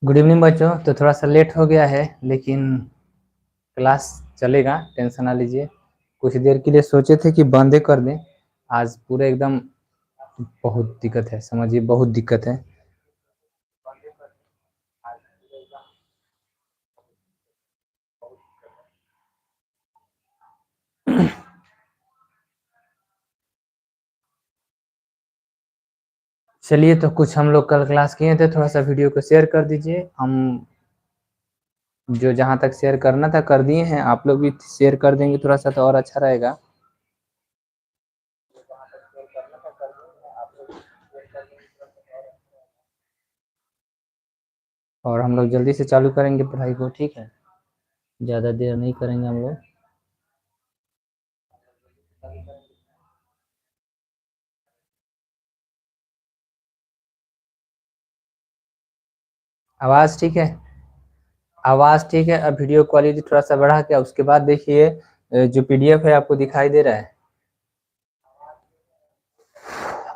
Good evening बच्चों। तो थोड़ा सा लेट हो गया है, लेकिन क्लास चलेगा, टेंशन ना लीजिए। कुछ देर के लिए सोचे थे कि बंदे कर दें, आज पूरे एकदम बहुत दिक्कत है, समझिए बहुत दिक्कत है। चलिए, तो कुछ हम लोग कल क्लास किए थे, थोड़ा सा वीडियो को शेयर कर दीजिए। हम जो जहाँ तक शेयर करना था कर दिए हैं, आप लोग भी शेयर कर देंगे थोड़ा सा तो और अच्छा रहेगा। और हम लोग जल्दी से चालू करेंगे पढ़ाई को, ठीक है, ज़्यादा देर नहीं करेंगे हम लोग। आवाज़ ठीक है? आवाज़ ठीक है। अब वीडियो क्वालिटी थोड़ा सा बढ़ा के उसके बाद देखिए, जो पीडीएफ है आपको दिखाई दे रहा है?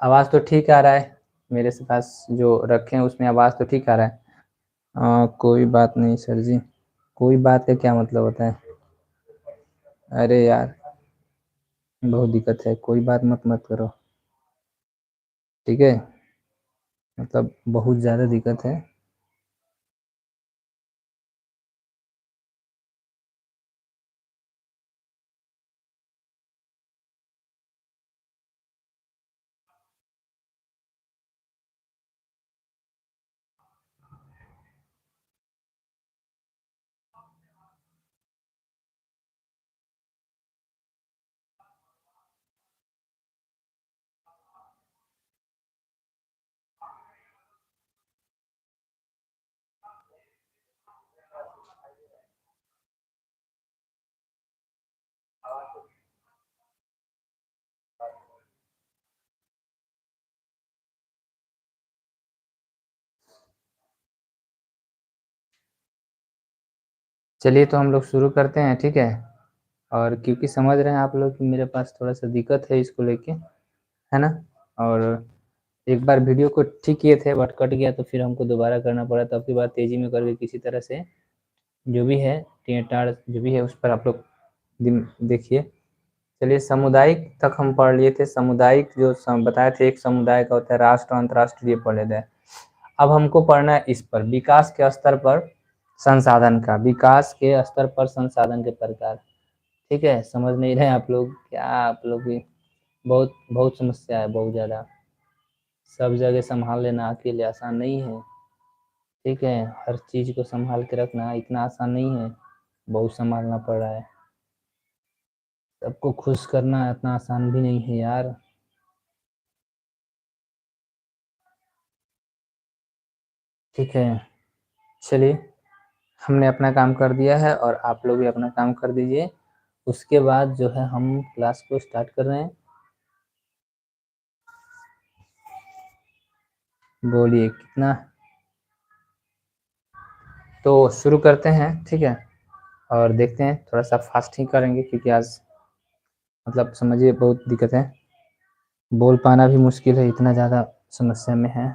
आवाज़ तो ठीक आ रहा है, मेरे से पास जो रखे हैं उसमें आवाज़ तो ठीक आ रहा है। कोई बात नहीं सर जी, कोई बात का क्या मतलब होता है? अरे यार, बहुत दिक्कत है, कोई बात मत मत करो, ठीक है, मतलब बहुत ज़्यादा दिक्कत है। चलिए, तो हम लोग शुरू करते हैं, ठीक है। और क्योंकि समझ रहे हैं आप लोग कि मेरे पास थोड़ा सा दिक्कत है इसको लेके, है ना। और एक बार वीडियो को ठीक किए थे बट कट गया, तो फिर हमको दोबारा करना पड़ा, तो अब की बार तेज़ी में करके किसी तरह से जो भी है टेढ़ जो भी है उस पर आप लोग देखिए। चलिए, सामुदायिक तक हम पढ़ लिए थे। सामुदायिक जो बताए थे, एक समुदाय का होता है राष्ट्र, अंतर्राष्ट्रीय पढ़ लेते हैं। अब हमको पढ़ना है इस पर, विकास के स्तर पर संसाधन का, विकास के स्तर पर संसाधन के प्रकार, ठीक है। समझ नहीं रहे आप लोग क्या? आप लोग भी बहुत बहुत समस्या है, बहुत ज़्यादा। सब जगह संभाल लेना अकेले आसान नहीं है, ठीक है। हर चीज़ को संभाल के रखना इतना आसान नहीं है, बहुत संभालना पड़ रहा है। सबको खुश करना इतना आसान भी नहीं है यार, ठीक है। चलिए, हमने अपना काम कर दिया है और आप लोग भी अपना काम कर दीजिए। उसके बाद जो है हम क्लास को स्टार्ट कर रहे हैं। बोलिए कितना? तो शुरू करते हैं, ठीक है। और देखते हैं, थोड़ा सा फास्ट ही करेंगे क्योंकि आज मतलब समझिए बहुत दिक्कत है, बोल पाना भी मुश्किल है, इतना ज़्यादा समस्या में है।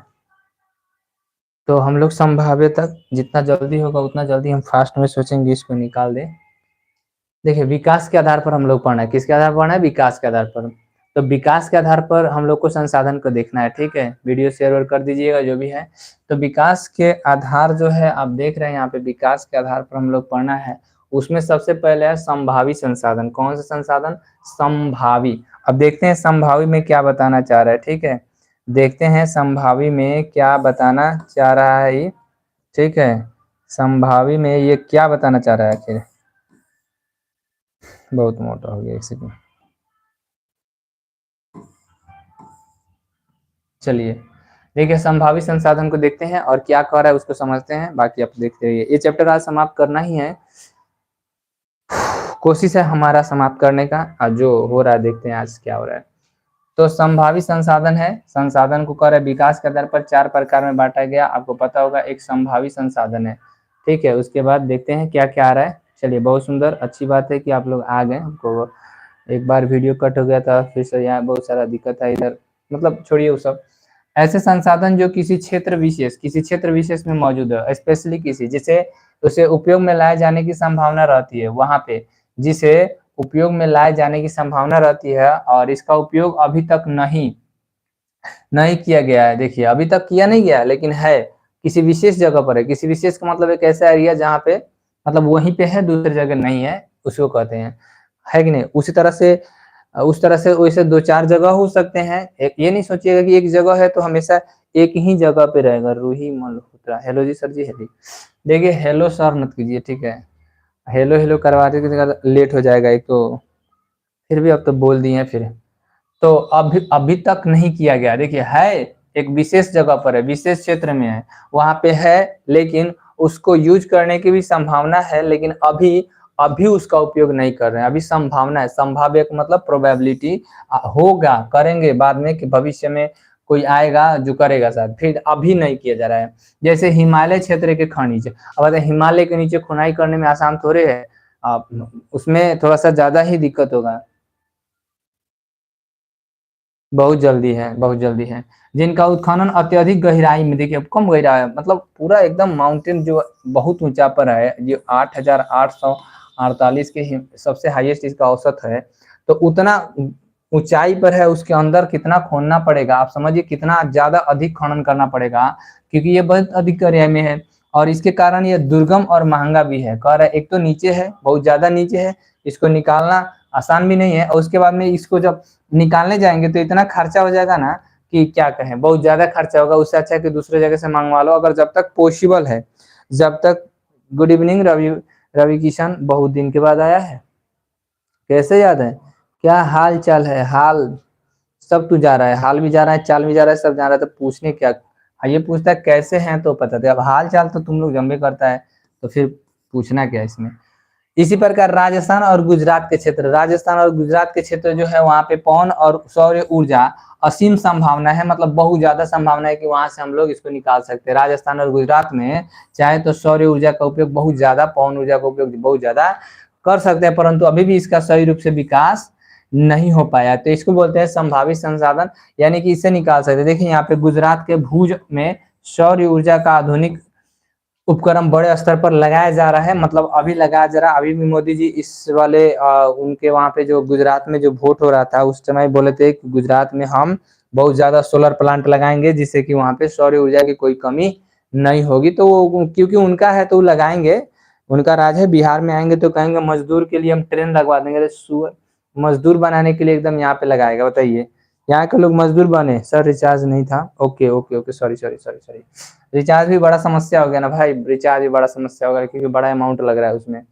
तो हम लोग संभाव्य तक जितना जल्दी होगा उतना जल्दी हम फास्ट में सोचेंगे, इसको निकाल दें। देखिए, विकास के आधार पर हम लोग पढ़ना है, किसके आधार पर पढ़ना है? विकास के आधार पर। तो विकास के आधार पर हम लोग को संसाधन को देखना है, ठीक है। वीडियो शेयर कर दीजिएगा जो भी है। तो विकास के आधार जो है आप देख रहे हैं यहाँ पे, विकास के आधार पर हम लोग पढ़ना है। उसमें सबसे पहले है संभावी संसाधन। कौन सा संसाधन? संभावी। अब देखते हैं संभावी में क्या बताना चाह रहा है, ठीक है। देखते हैं संभावी में क्या बताना चाह रहा है ये, ठीक है। संभावी में ये क्या बताना चाह रहा है आखिर? बहुत मोटा हो गया, एक सेकंड। चलिए, देखिए संभावित संसाधन को देखते हैं और क्या कह रहा है उसको समझते हैं, बाकी आप देखते रहिए। ये चैप्टर आज समाप्त करना ही है, कोशिश है हमारा समाप्त करने का। आज जो हो रहा है देखते हैं आज क्या हो रहा है। तो संभावित संसाधन है, संसाधन को कह रहे विकास के आधार पर 4 प्रकार में बांटा गया, आपको पता होगा एक संभावित संसाधन है, ठीक है। उसके बाद देखते हैं क्या क्या आ रहा है। चलिए, बहुत सुंदर, अच्छी बात है कि आप लोग आ गए। हमको एक बार वीडियो कट हो गया था, फिर से यहाँ बहुत सारा दिक्कत है इधर, मतलब छोड़िए वो सब। ऐसे संसाधन जो किसी क्षेत्र विशेष में मौजूद है, स्पेशली किसी जिसे उसे उपयोग में लाए जाने की संभावना रहती है, वहां पे जिसे उपयोग में लाए जाने की संभावना रहती है और इसका उपयोग अभी तक नहीं किया गया है। देखिए अभी तक किया नहीं गया है, लेकिन है किसी विशेष जगह पर है। किसी विशेष का मतलब एक ऐसा एरिया जहाँ पे मतलब वहीं पे है, दूसरी जगह नहीं है, उसको कहते हैं, है कि नहीं। उस तरह से वैसे दो चार जगह हो सकते हैं। एक ये नहीं सोचिएगा कि एक जगह है तो हमेशा एक ही जगह पे रहेगा। रूही मल्होत्रा, हेलो जी सर जी, हेलो। देखिए हेलो सर मत कीजिए, ठीक है। हेलो हेलो करवाते की लेट हो जाएगा एक तो, फिर भी अब तो बोल दिए फिर। तो अभी अभी तक नहीं किया गया। देखिए है एक विशेष जगह पर है, विशेष क्षेत्र में है, वहां पे है, लेकिन उसको यूज करने की भी संभावना है, लेकिन अभी अभी उसका उपयोग नहीं कर रहे हैं। अभी संभावना है, संभाव्य मतलब प्रोबेबिलिटी होगा, करेंगे बाद में कि भविष्य में कोई आएगा जो करेगा शायद, फिर अभी नहीं किया जा रहा है। जैसे हिमालय क्षेत्र के खनिज, अब हिमालय के नीचे खुदाई करने में आसान थोड़े है, उसमें थोड़ा सा ज्यादा ही दिक्कत होगा। बहुत जल्दी है, बहुत जल्दी है। जिनका उत्खनन अत्यधिक गहराई में, देखिए कम गहराई है, मतलब पूरा एकदम माउंटेन जो बहुत ऊंचा पर है, जो 8,848 के सबसे हाईएस्ट इसका औसत है, तो उतना ऊंचाई पर है, उसके अंदर कितना खोदना पड़ेगा, आप समझिए कितना ज्यादा अधिक खनन करना पड़ेगा, क्योंकि ये बहुत अधिक गहराई में है और इसके कारण ये दुर्गम और महंगा भी है। कह रहा है एक तो नीचे है, बहुत ज्यादा नीचे है, इसको निकालना आसान भी नहीं है, और उसके बाद में इसको जब निकालने जाएंगे तो इतना खर्चा हो जाएगा ना कि क्या कहें, बहुत ज्यादा खर्चा होगा। उससे अच्छा है कि दूसरे जगह से मंगवा लो, अगर जब तक पॉसिबल है, जब तक। गुड इवनिंग रवि, रवि किशन, बहुत दिन के बाद आया है, कैसे याद है, क्या हाल चाल है। हाल सब तू जा रहा है, हाल भी जा रहा है, चाल भी जा रहा है, सब जा रहा है, तो पूछने क्या। ये पूछता है कैसे हैं तो पता था, अब हाल चाल तो तुम लोग जम्बे करता है, तो फिर पूछना क्या इसमें। इसी प्रकार राजस्थान और गुजरात के क्षेत्र, राजस्थान और गुजरात के क्षेत्र जो है वहां पे पवन और सौर ऊर्जा असीम संभावना है, मतलब बहुत ज्यादा संभावना है कि वहां से हम लोग इसको निकाल सकते हैं। राजस्थान और गुजरात में चाहे तो सौर ऊर्जा का उपयोग बहुत ज्यादा, पवन ऊर्जा का उपयोग बहुत ज्यादा कर सकते हैं, परंतु अभी भी इसका सही रूप से विकास नहीं हो पाया, तो इसको बोलते हैं संभावित संसाधन, यानी कि इसे निकाल सकते हैं। देखिए यहाँ पे गुजरात के भुज में सौर ऊर्जा का आधुनिक उपक्रम बड़े स्तर पर लगाया जा रहा है, मतलब अभी लगाया जा रहा है। अभी भी मोदी जी इस वाले उनके वहां पे जो गुजरात में जो वोट हो रहा था उस समय बोले थे कि गुजरात में हम बहुत ज्यादा सोलर प्लांट लगाएंगे, जिससे कि वहां पे सौर ऊर्जा की कोई कमी नहीं होगी। तो वो क्योंकि उनका है तो वो लगाएंगे, उनका राज है। बिहार में आएंगे तो कहेंगे मजदूर के लिए हम ट्रेन लगवा देंगे, मजदूर बनाने के लिए एकदम यहाँ पे लगाएगा। बताइए यहाँ के लोग मजदूर बने। सर रिचार्ज नहीं था, okay okay okay, sorry sorry sorry sorry. Recharge भी बड़ा समस्या हो गया ना भाई, रिचार्ज भी बड़ा समस्या हो गया, क्योंकि बड़ा अमाउंट लग रहा है उसमें,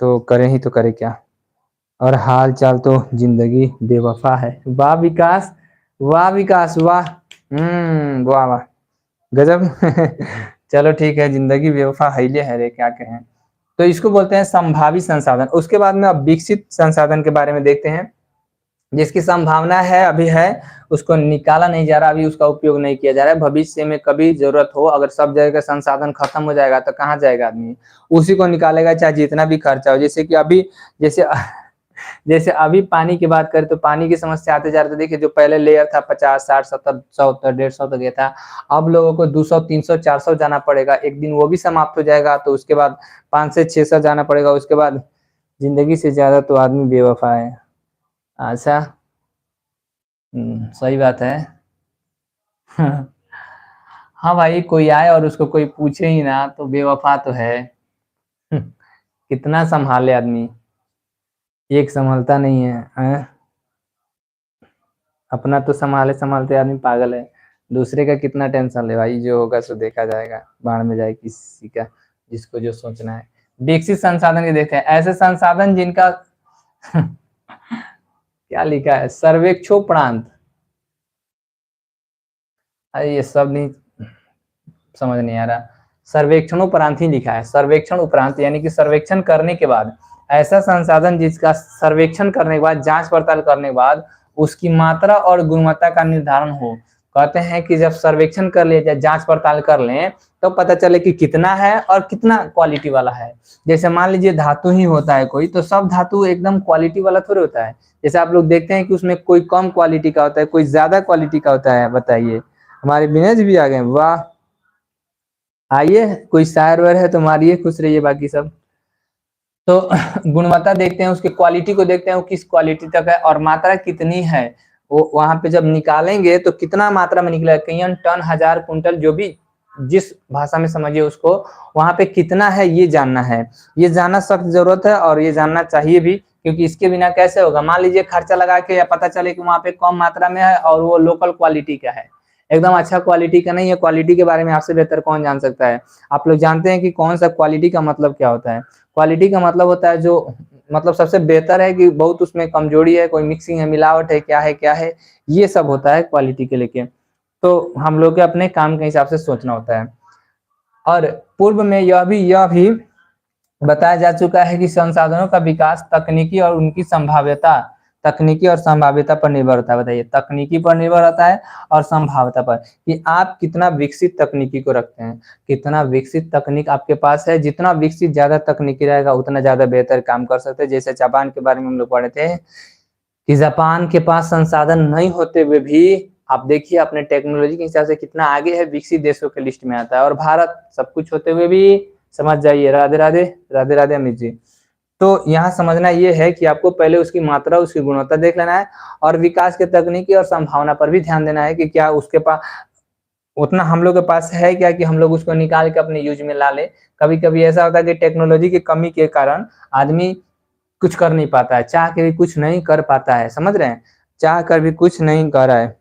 तो करें ही तो करें क्या। और हाल चाल तो जिंदगी बेवफा है। वाह विकास, वाह विकास, वाह, वाह वाह, गजब। चलो ठीक है, जिंदगी बेवफा हैले है रे, क्या कहें। तो इसको बोलते हैं संभावित संसाधन। उसके बाद में अब विकसित संसाधन के बारे में देखते हैं, जिसकी संभावना है, अभी है, उसको निकाला नहीं जा रहा, अभी उसका उपयोग नहीं किया जा रहा है। भविष्य में कभी जरूरत हो, अगर सब जगह का संसाधन खत्म हो जाएगा तो कहाँ जाएगा आदमी, उसी को निकालेगा, चाहे जितना भी खर्चा हो। जैसे कि अभी जैसे जैसे अभी पानी की बात करें तो पानी की समस्या आते जा रही है। तो देखिए जो पहले लेयर था 50 60 70 100 150 तक गया था, अब लोगों को 200 300 400 जाना पड़ेगा, एक दिन वो भी समाप्त हो जाएगा, तो उसके बाद 5 से 600 जाना पड़ेगा। उसके बाद जिंदगी से ज्यादा तो आदमी बेवफा है। अच्छा, सही बात है। हाँ भाई, कोई आए और उसको कोई पूछे ही ना तो बेवफा तो है। कितना संभाले आदमी, एक संभलता नहीं है। अपना तो संभाले संभालते आदमी पागल है, दूसरे का कितना टेंशन ले भाई, जो होगा सो देखा जाएगा, बाढ़ में जाए किसी का, जिसको जो सोचना है। विकसित संसाधन के देखते हैं, ऐसे संसाधन जिनका क्या लिखा है, सर्वेक्षोपरांत, अरे ये सब नहीं समझ नहीं आ रहा। सर्वेक्षण उपरांत ही लिखा है, सर्वेक्षण उपरांत यानी कि सर्वेक्षण करने के बाद, ऐसा संसाधन जिसका सर्वेक्षण करने के बाद, जांच पड़ताल करने के बाद उसकी मात्रा और गुणवत्ता का निर्धारण हो। कहते हैं कि जब सर्वेक्षण कर लिया जाए, जांच पड़ताल कर लें, तो पता चले कि कितना है और कितना क्वालिटी वाला है। जैसे मान लीजिए धातु ही होता है कोई, तो सब धातु एकदम क्वालिटी वाला थोड़ी होता है। जैसे आप लोग देखते हैं कि उसमें कोई कम क्वालिटी का होता है, कोई ज्यादा क्वालिटी का होता है, बताइए। हमारे विनेश भी आ गए, वाह। आइए, कोई शायर वायर है तो मारिए, खुश रहिए, बाकी सब तो गुणवत्ता देखते हैं, उसकी क्वालिटी को देखते हैं, वो किस क्वालिटी तक है और मात्रा कितनी है। वो वहां पे जब निकालेंगे तो कितना मात्रा में निकलेगा, कई टन, हजार कुंटल, जो भी जिस भाषा में समझिए उसको, वहां पे कितना है ये जानना है। ये जानना सख्त जरूरत है और ये जानना चाहिए भी, क्योंकि इसके बिना कैसे होगा। मान लीजिए खर्चा लगा के या पता चले कि वहां पे कम मात्रा में है और वो लोकल क्वालिटी का है, एकदम अच्छा क्वालिटी का नहीं है। क्वालिटी के बारे में आपसे बेहतर कौन जान सकता है। आप लोग जानते हैं कि कौन सा क्वालिटी का मतलब क्या होता है। क्वालिटी का मतलब होता है जो मतलब सबसे बेहतर है, कि बहुत उसमें कमजोरी है, कोई मिक्सिंग है, मिलावट है, क्या है क्या है, ये सब होता है क्वालिटी के लेके। तो हम लोग के अपने काम के हिसाब से सोचना होता है। और पूर्व में यह भी बताया जा चुका है कि संसाधनों का विकास तकनीकी और संभाव्यता पर निर्भर होता है। बताइए, तकनीकी पर निर्भर होता है और संभाव्यता पर, कि आप कितना विकसित तकनीकी को रखते हैं, कितना विकसित तकनीक आपके पास है। जितना विकसित ज्यादा तकनीकी रहेगा उतना ज्यादा बेहतर काम कर सकते हैं। जैसे जापान के बारे में हम लोग पढ़े थे कि जापान के पास संसाधन नहीं होते हुए भी आप देखिए अपने टेक्नोलॉजी के हिसाब से कितना आगे है, विकसित देशों के लिस्ट में आता है। और भारत सब कुछ होते हुए भी, समझ जाइए, राधे राधे, राधे राधे अमित जी। तो यहाँ समझना ये है कि आपको पहले उसकी मात्रा, उसकी गुणवत्ता देख लेना है, और विकास के तकनीकी और संभावना पर भी ध्यान देना है कि क्या उसके पास उतना हम लोग के पास है क्या, कि हम लोग उसको निकाल के अपने यूज में ला ले। कभी कभी ऐसा होता है कि टेक्नोलॉजी की कमी के कारण आदमी कुछ कर नहीं पाता है, चाह के भी कुछ नहीं कर पाता है, समझ रहे हैं, चाह कर भी कुछ नहीं कर रहा है।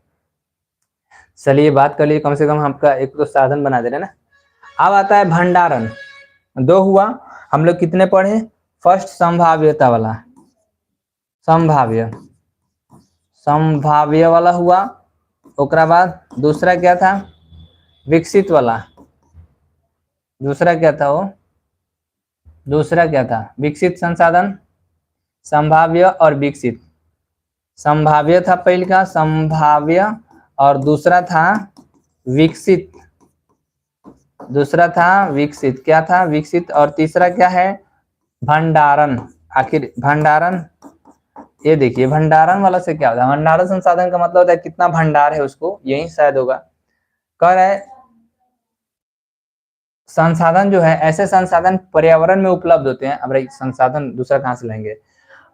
चलिए बात कर लिए, कम से कम आपका एक तो साधन बना दे रहे ना। अब आता है भंडारण, दो हुआ। हम लोग कितने पढ़े, फर्स्ट संभाव्यता वाला, संभाव्य संभाव्य वाला हुआ। ओकरा बाद दूसरा क्या था, विकसित वाला। दूसरा क्या था वो, दूसरा क्या था, विकसित संसाधन, संभाव्य और विकसित। संभाव्य था पहले का, संभाव्य, और दूसरा था विकसित। दूसरा था विकसित, क्या था, विकसित। और तीसरा क्या है, भंडारण। आखिर भंडारण, ये देखिए भंडारण वाला से क्या होता है, भंडारण संसाधन का मतलब होता है कितना भंडार है उसको, यही शायद होगा। कह रहा है संसाधन जो है, ऐसे संसाधन पर्यावरण में उपलब्ध होते हैं। अब भाई संसाधन दूसरा कहां से लेंगे,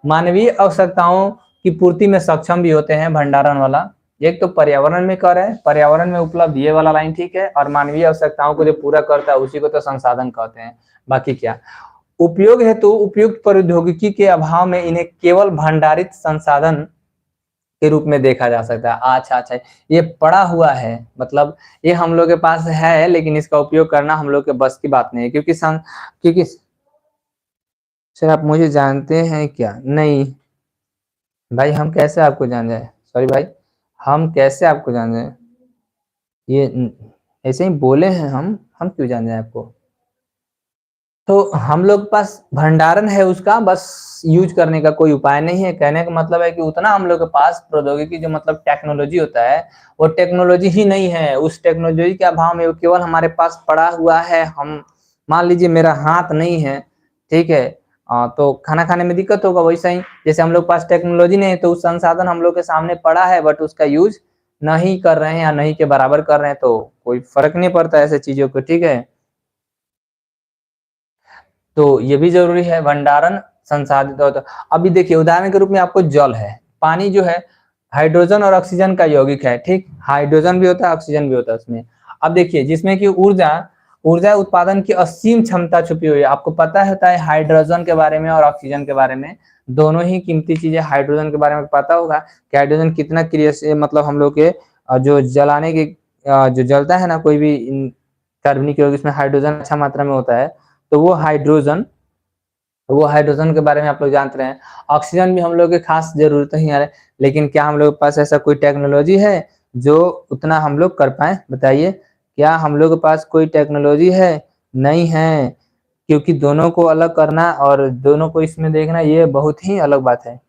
मानवीय आवश्यकताओं की पूर्ति में सक्षम भी होते हैं, भंडारण वाला। एक तो पर्यावरण में कर है, पर्यावरण में उपलब्ध, ये वाला लाइन ठीक है। और मानवीय आवश्यकताओं को जो पूरा करता है उसी को तो संसाधन कहते हैं। बाकी क्या, उपयोग हेतु उपयुक्त प्रौद्योगिकी के अभाव में इन्हें केवल भंडारित संसाधन के रूप में देखा जा सकता है। अच्छा अच्छा, ये पड़ा हुआ है, मतलब ये हम लोग के पास है, लेकिन इसका उपयोग करना हम लोग के बस की बात नहीं है। क्योंकि सर आप मुझे जानते हैं क्या, नहीं भाई, हम कैसे आपको जान जाए, सॉरी भाई, हम कैसे आपको जान जाए, ये ऐसे ही बोले हैं हम क्यों जान जाए आपको। तो हम लोग पास भंडारण है उसका, बस यूज करने का कोई उपाय नहीं है। कहने का मतलब है कि उतना हम लोग के पास प्रौद्योगिकी जो मतलब टेक्नोलॉजी होता है, वो टेक्नोलॉजी ही नहीं है। उस टेक्नोलॉजी के अभाव में वो केवल हमारे पास पड़ा हुआ है। हम मान लीजिए मेरा हाथ नहीं है, ठीक है, तो खाना खाने में दिक्कत होगा। वैसा ही जैसे हम लोग पास टेक्नोलॉजी नहीं है, तो उस संसाधन हम लोग के सामने पड़ा है, बट उसका यूज नहीं कर रहे हैं या नहीं के बराबर कर रहे हैं, तो कोई फर्क नहीं पड़ता ऐसे चीजों को, ठीक है। तो ये भी जरूरी है, भंडारण संसाधित होता। अभी देखिए उदाहरण के रूप में आपको जल है, पानी जो है हाइड्रोजन और ऑक्सीजन का यौगिक है, ठीक, हाइड्रोजन भी होता है, ऑक्सीजन भी होता है उसमें। अब देखिए जिसमें कि ऊर्जा ऊर्जा उत्पादन की असीम क्षमता छुपी हुई है। आपको पता होता है हाइड्रोजन के बारे में और ऑक्सीजन के बारे में, दोनों ही कीमती चीजें। हाइड्रोजन के बारे में पता होगा कि हाइड्रोजन कितना क्रिया, मतलब हम लोग के जो जलाने के जो जलता है ना कोई भी कार्बनिक यौगिक, इसमें हाइड्रोजन अच्छा मात्रा में होता है। तो वो हाइड्रोजन के बारे में आप लोग जानते हैं। ऑक्सीजन भी हम लोग के खास जरूरत नहीं है, लेकिन क्या हम लोग के पास ऐसा कोई टेक्नोलॉजी है जो उतना हम लोग कर पाए, बताइए। क्या हम लोग के पास कोई टेक्नोलॉजी है, नहीं है। क्योंकि दोनों को अलग करना और दोनों को इसमें देखना, ये बहुत ही अलग बात है।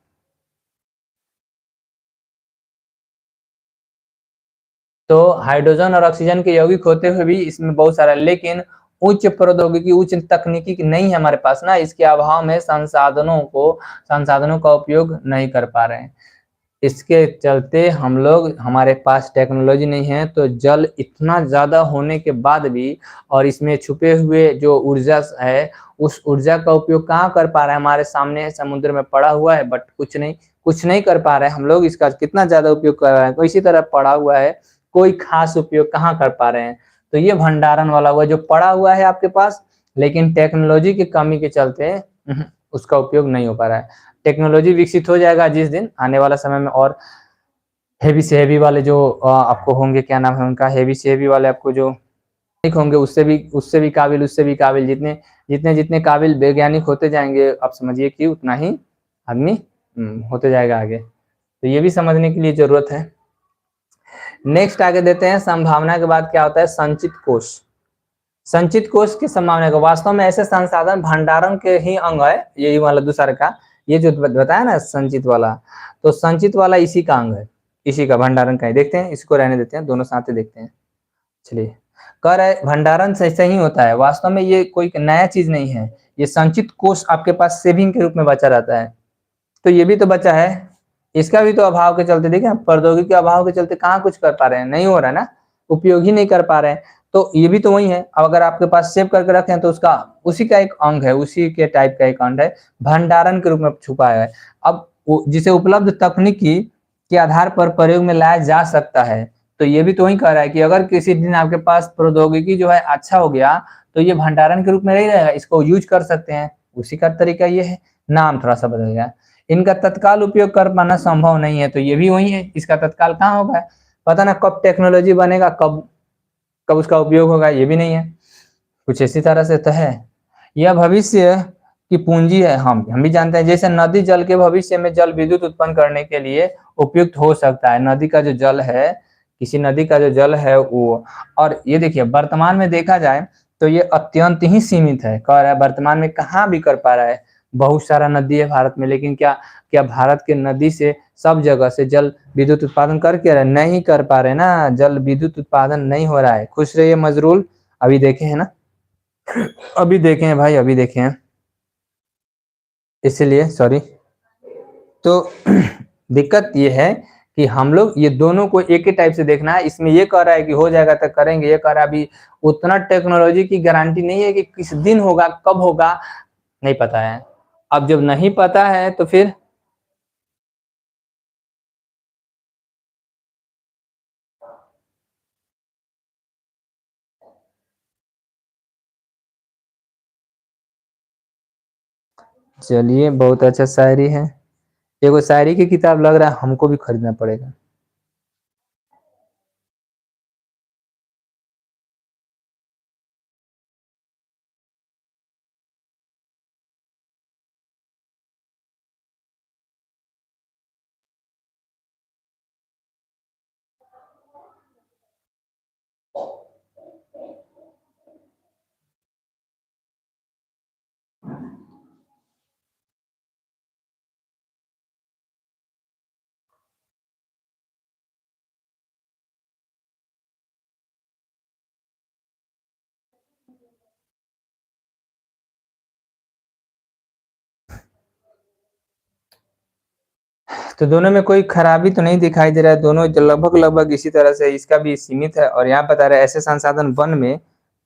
तो हाइड्रोजन और ऑक्सीजन के यौगिक होते हुए भी इसमें बहुत सारा, लेकिन उच्च प्रौद्योगिकी, उच्च तकनीकी नहीं है हमारे पास ना, इसके अभाव में संसाधनों का उपयोग नहीं कर पा रहे हैं। इसके चलते हम लोग, हमारे पास टेक्नोलॉजी नहीं है तो जल इतना ज़्यादा होने के बाद भी और इसमें छुपे हुए जो ऊर्जा है उस ऊर्जा का उपयोग कहाँ कर पा रहे हैं, हमारे सामने समुद्र में पड़ा हुआ है बट कुछ नहीं कर पा रहे हैं हम लोग। इसका कितना ज़्यादा उपयोग कर रहे हैं, तो इसी तरह पड़ा हुआ है, कोई खास उपयोग कहाँ कर पा रहे हैं। तो ये भंडारण वाला हुआ जो पड़ा हुआ है आपके पास, लेकिन टेक्नोलॉजी की कमी के चलते उसका उपयोग नहीं हो पा रहा है। टेक्नोलॉजी विकसित हो जाएगा जिस दिन आने वाला समय में, और हेवी से हेवी वाले जो आपको होंगे, क्या नाम है उनका, हेवी से हेवी वाले आपको जो होंगे, उससे भी काबिल, जितने जितने जितने काबिल वैज्ञानिक होते जाएंगे, आप समझिए कि उतना ही आदमी होते जाएगा आगे। तो ये भी समझने के लिए जरूरत है। नेक्स्ट आगे देते हैं, संभावना के बाद क्या होता है, संचित कोष। संचित कोष की संभावना का, वास्तव में ऐसे संसाधन भंडारण के ही अंग है, यही वाला दूसरा का, ये जो बताया ना संचित वाला, तो संचित वाला इसी का अंग है, इसी का भंडारण का है। देखते हैं, इसको रहने देते हैं, दोनों साथ ही देखते हैं। चलिए, कह रहे भंडारण से ऐसे ही होता है, वास्तव में ये कोई नया चीज नहीं है। ये संचित कोष आपके पास सेविंग के रूप में बचा रहता है, तो ये भी तो बचा है, इसका भी तो अभाव के चलते, देखिए प्रौद्योगिकी के अभाव के चलते कहाँ कुछ कर पा रहे हैं, नहीं हो रहा है ना, उपयोग ही नहीं कर पा रहे हैं। तो ये भी तो वही है, अब अगर आपके पास सेव करके रखे हैं तो उसका उसी का एक अंग है, उसी के टाइप का एक अंग है, भंडारण के रूप में छुपा है। अब जिसे उपलब्ध तकनीकी के आधार पर प्रयोग में लाया जा सकता है, तो ये भी तो वही कह रहा है कि अगर किसी दिन आपके पास प्रौद्योगिकी जो है अच्छा हो गया तो ये भंडारण के रूप में नहीं रहेगा, इसको यूज कर सकते हैं, उसी का तरीका ये है, नाम थोड़ा सा बदल गया। इनका तत्काल उपयोग कर पाना संभव नहीं है, तो ये भी वही है, इसका तत्काल कहाँ होगा, पता ना कब टेक्नोलॉजी बनेगा, कब कब उसका उपयोग होगा, ये भी नहीं है। कुछ इसी तरह से तो है, यह भविष्य की पूंजी है। हम भी जानते हैं, जैसे नदी जल के भविष्य में जल विद्युत उत्पन्न करने के लिए उपयुक्त हो सकता है। नदी का जो जल है, किसी नदी का जो जल है वो, और ये देखिए वर्तमान में देखा जाए तो ये अत्यंत ही सीमित है, कह रहा है वर्तमान में कहाँ भी कर पा रहा है। बहुत सारा नदी है भारत में, लेकिन क्या क्या भारत के नदी से सब जगह से जल विद्युत उत्पादन करके नहीं कर पा रहे ना, जल विद्युत उत्पादन नहीं हो रहा है। खुश रहिए मजरूल, अभी देखे हैं ना, अभी देखे हैं भाई, अभी देखे हैं, इसीलिए सॉरी। तो दिक्कत ये है कि हम लोग ये दोनों को एक ही टाइप से देखना है। इसमें ये कह रहा है कि हो जाएगा तो करेंगे, ये कह रहा है अभी उतना टेक्नोलॉजी की गारंटी नहीं है कि किस दिन होगा, कब होगा, नहीं पता है। अब जब नहीं पता है तो फिर चलिए, बहुत अच्छा शायरी है, एगो शायरी की किताब लग रहा है हमको भी खरीदना पड़ेगा। तो दोनों में कोई खराबी तो नहीं दिखाई दे रहा है, दोनों लगभग लगभग इसी तरह से, इसका भी सीमित है। और यहाँ बता रहे ऐसे संसाधन वन में,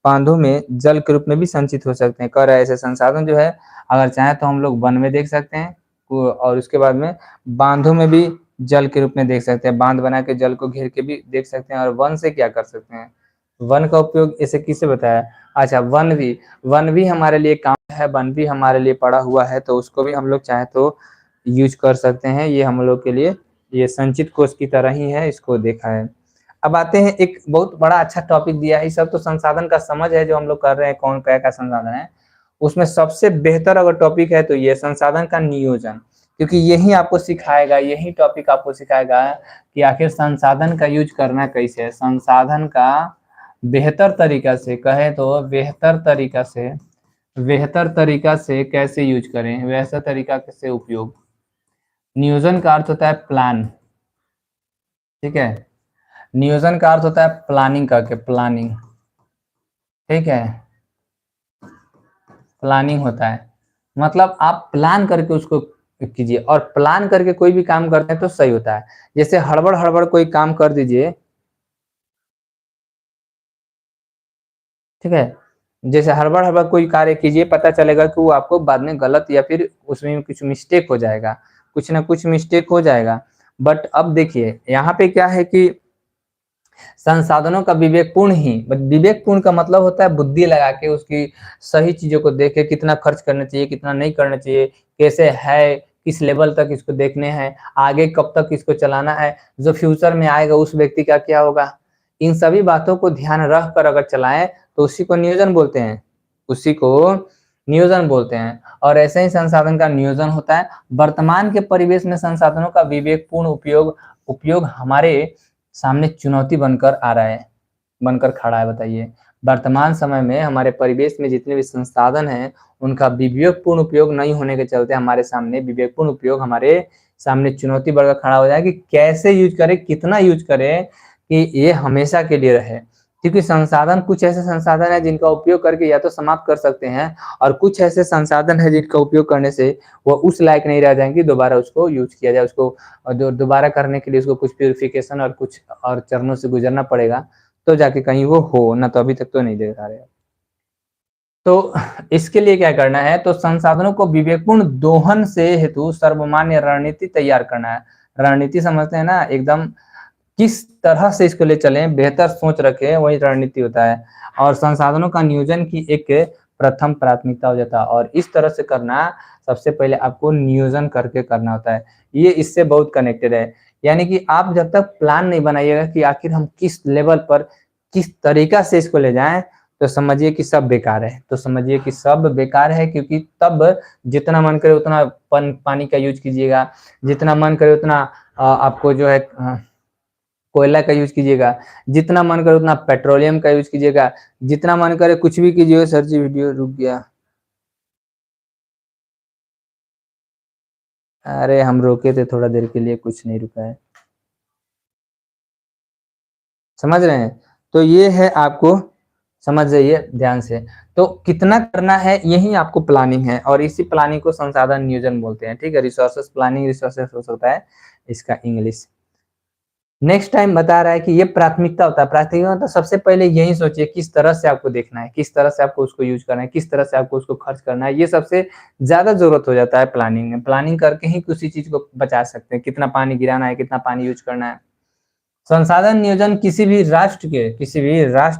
बांधों में जल के रूप में भी संचित हो सकते हैं। कह रहा है ऐसे संसाधन जो है अगर चाहे तो हम लोग वन में देख सकते हैं, और उसके बाद में बांधों में भी जल के रूप में देख सकते हैं, बांध बना के जल को घेर के भी देख सकते हैं। और वन से क्या कर सकते हैं, वन का उपयोग ऐसे किसे बताया, अच्छा वन भी हमारे लिए काम है, वन भी हमारे लिए पड़ा हुआ है, तो उसको भी हम लोग चाहे तो यूज कर सकते हैं। ये हम लोग के लिए ये संचित कोष की तरह ही है, इसको देखा है। अब आते हैं, एक बहुत बड़ा अच्छा टॉपिक दिया है, ये सब तो संसाधन का समझ है जो हम लोग कर रहे हैं, कौन क्या क्या संसाधन है। उसमें सबसे बेहतर अगर टॉपिक है तो ये संसाधन का नियोजन, क्योंकि यही आपको सिखाएगा, यही टॉपिक आपको सिखाएगा कि आखिर संसाधन का यूज करना कैसे है, संसाधन का बेहतर तरीका से, कहे तो बेहतर तरीका से कैसे यूज करें, वैसा तरीका से उपयोग। नियोजन का अर्थ होता है प्लान, ठीक है, नियोजन का अर्थ होता है प्लानिंग करके, प्लानिंग, ठीक है, प्लानिंग होता है, मतलब आप प्लान करके उसको कीजिए और प्लान करके कोई भी काम करते हैं तो सही होता है। जैसे हड़बड़ हड़बड़ कोई काम कर दीजिए, ठीक है, जैसे हड़बड़ हड़बड़ कोई कार्य कीजिए, पता चलेगा कि वो आपको बाद में गलत या फिर उसमें कुछ मिस्टेक हो जाएगा, कुछ ना कुछ मिस्टेक हो जाएगा। बट अब देखिए यहाँ पे क्या है कि संसाधनों का विवेकपूर्ण ही, विवेकपूर्ण का मतलब होता है बुद्धि लगा के उसकी सही चीजों को देखे, कितना खर्च करना चाहिए, कितना नहीं करना चाहिए, कैसे है, किस लेवल तक इसको देखने हैं, आगे कब तक इसको चलाना है, जो फ्यूचर में आएगा उस व्यक्ति का क्या होगा। इन सभी बातों को ध्यान रख कर अगर चलाएं तो उसी को नियोजन बोलते हैं, उसी को नियोजन बोलते हैं। और ऐसे ही संसाधन का नियोजन होता है। वर्तमान के परिवेश में संसाधनों का विवेकपूर्ण उपयोग उपयोग हमारे सामने चुनौती बनकर आ रहा है, बनकर खड़ा है। बताइए, वर्तमान समय में हमारे परिवेश में जितने भी संसाधन हैं उनका विवेकपूर्ण उपयोग नहीं होने के चलते हमारे सामने विवेकपूर्ण उपयोग हमारे सामने चुनौती बनकर खड़ा हो जाए कि कैसे यूज करें, कितना यूज करें कि ये हमेशा के लिए रहे। क्योंकि संसाधन, कुछ ऐसे संसाधन है जिनका उपयोग करके या तो समाप्त कर सकते हैं, और कुछ ऐसे संसाधन है जिनका उपयोग करने से वो उस लायक नहीं रह जाएंगे दोबारा उसको यूज किया जाए। उसको दोबारा करने के लिए उसको कुछ प्यूरिफिकेशन और कुछ और चरणों से गुजरना पड़ेगा, तो जाके कहीं वो हो ना, तो अभी तक तो नहीं देख रहे। तो इसके लिए क्या करना है, तो संसाधनों को विवेकपूर्ण दोहन से हेतु सर्वमान्य रणनीति तैयार करना है। रणनीति समझते हैं ना, एकदम किस तरह से इसको ले चलें, बेहतर सोच रखें, वही रणनीति होता है। और संसाधनों का नियोजन की एक प्रथम प्राथमिकता हो जाता है। और इस तरह से करना, सबसे पहले आपको नियोजन करके करना होता है। ये इससे बहुत कनेक्टेड है। यानी कि आप जब तक प्लान नहीं बनाइएगा कि आखिर हम किस लेवल पर किस तरीका से इसको ले जाएं, तो समझिए कि सब बेकार है, तो समझिए कि सब बेकार है। क्योंकि तब जितना मन करे उतना पानी का यूज कीजिएगा, जितना मन करे उतना आपको जो है कोयला का यूज कीजिएगा, जितना मन करे उतना पेट्रोलियम का यूज कीजिएगा, जितना मन करे कुछ भी कीजिए। सर जी वीडियो रुक गया। अरे हम रोके थे थोड़ा देर के लिए, कुछ नहीं रुका है, समझ रहे हैं। तो ये है, आपको समझ जाइए ध्यान से। तो कितना करना है यही आपको प्लानिंग है, और इसी प्लानिंग को संसाधन नियोजन बोलते हैं। ठीक है, रिसोर्सेस प्लानिंग, रिसोर्सेस होता है इसका इंग्लिश। नेक्स्ट टाइम बता रहा है कि ये प्राथमिकता होता है। प्राथमिकता मतलब सबसे पहले यही सोचिए किस तरह से आपको देखना है, किस तरह से आपको उसको यूज करना है, किस तरह से आपको उसको खर्च करना है। ये सबसे ज्यादा जरूरत हो जाता है प्लानिंग में। प्लानिंग करके ही किसी चीज को बचा सकते हैं, कितना पानी गिराना है, कितना पानी यूज करना है। संसाधन नियोजन किसी भी राष्ट्र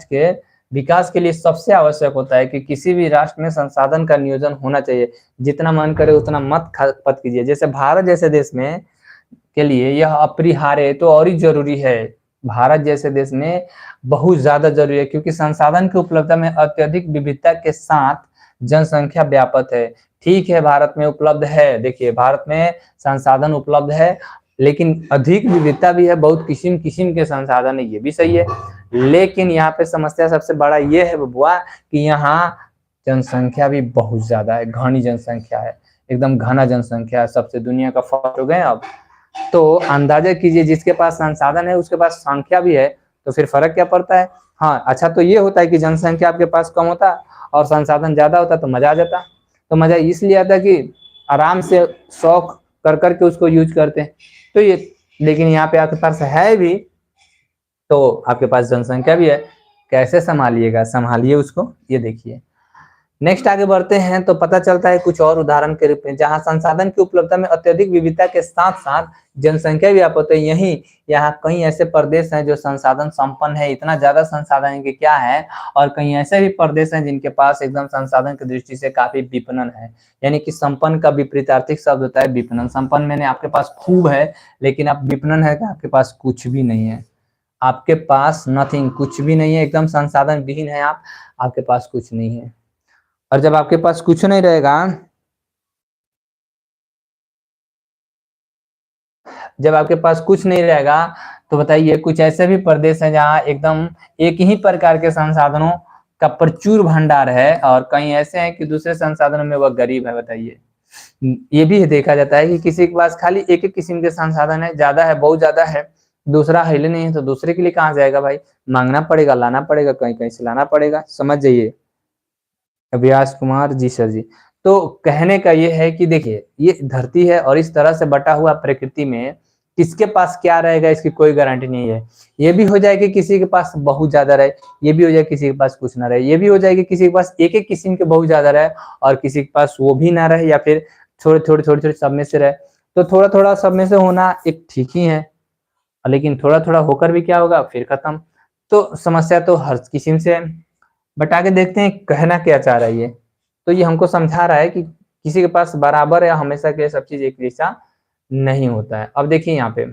के विकास के लिए सबसे आवश्यक होता है कि किसी भी राष्ट्र में संसाधन का नियोजन होना चाहिए। जितना मन करे उतना मत खपत कीजिए। जैसे भारत जैसे देश में के लिए यह अपरिहार्य है, तो और ही जरूरी है। भारत जैसे देश में बहुत ज्यादा जरूरी है, क्योंकि संसाधन की उपलब्धता में अत्यधिक विविधता के साथ जनसंख्या व्यापक है। ठीक है, भारत में उपलब्ध है, देखिए भारत में संसाधन उपलब्ध है, लेकिन अधिक विविधता भी है, बहुत किस्म किस्म के संसाधन है, ये भी सही है। लेकिन यहाँ पे समस्या सबसे बड़ा ये है बबुआ कि यहाँ जनसंख्या भी बहुत ज्यादा है, घनी जनसंख्या है, एकदम घना जनसंख्या है, सबसे दुनिया का फर्स्ट हो गए अब। तो अंदाजा कीजिए, जिसके पास संसाधन है उसके पास संख्या भी है, तो फिर फर्क क्या पड़ता है। हाँ, अच्छा तो ये होता है कि जनसंख्या आपके पास कम होता और संसाधन ज्यादा होता तो मजा आ जाता। तो मजा इसलिए आता कि आराम से शौक कर करके उसको यूज करते हैं। तो ये, लेकिन यहाँ पे आपके पास है भी, तो आपके पास जनसंख्या भी है, कैसे संभालिएगा, संभालिए उसको, ये देखिए। नेक्स्ट आगे बढ़ते हैं तो पता चलता है कुछ और उदाहरण के रूप में, जहां संसाधन की उपलब्धता में अत्यधिक विविधता के साथ साथ जनसंख्या भी व्यापक है। यही यहाँ कई ऐसे प्रदेश हैं जो संसाधन संपन्न है, इतना ज्यादा संसाधन है कि क्या है। और कई ऐसे भी प्रदेश हैं जिनके पास एकदम संसाधन की दृष्टि से काफी विपणन है। यानी कि संपन्न का विपरीतार्थिक शब्द होता है विपणन। संपन्न मैंने आपके पास खूब है, लेकिन आप विपणन है कि आपके पास कुछ भी नहीं है, आपके पास नथिंग, कुछ भी नहीं है, एकदम संसाधन विहीन है आप, आपके पास कुछ नहीं है। और जब आपके पास कुछ नहीं रहेगा, जब आपके पास कुछ नहीं रहेगा, तो बताइए कुछ ऐसे भी प्रदेश हैं जहां एकदम एक ही प्रकार के संसाधनों का प्रचुर भंडार है, और कहीं ऐसे हैं कि दूसरे संसाधनों में वह गरीब है। बताइए, ये भी देखा जाता है कि किसी के पास खाली एक एक किस्म के संसाधन है, ज्यादा है, बहुत ज्यादा है, दूसरा हिले नहीं है, तो दूसरे के लिए कहाँ जाएगा भाई, मांगना पड़ेगा, लाना पड़ेगा, कहीं कहीं से लाना पड़ेगा। समझ जाइए। अभ्यास कुमार जी, सर जी। तो कहने का ये है कि देखिए ये धरती है और इस तरह से बटा हुआ प्रकृति में किसके पास क्या रहेगा इसकी कोई गारंटी नहीं है। ये भी हो जाए कि किसी के पास बहुत ज्यादा रहे, ये भी हो जाए किसी के पास कुछ ना रहे, ये भी हो जाए कि किसी के पास एक एक किस्म के बहुत ज्यादा रहे और किसी के पास वो भी ना रहे या फिर थोड़े थोड़े थोड़े थोड़े सब में से रहे। तो थोड़ा थोड़ा सब में से होना एक ठीक ही है, लेकिन थोड़ा थोड़ा होकर भी क्या होगा फिर खत्म। तो समस्या तो हर किस्म से है। बट आगे देखते हैं कहना क्या चाह रहा है ये। तो ये हमको समझा रहा है कि किसी के पास बराबर या हमेशा के सब चीज एक जैसा नहीं होता है। अब देखिए यहाँ पे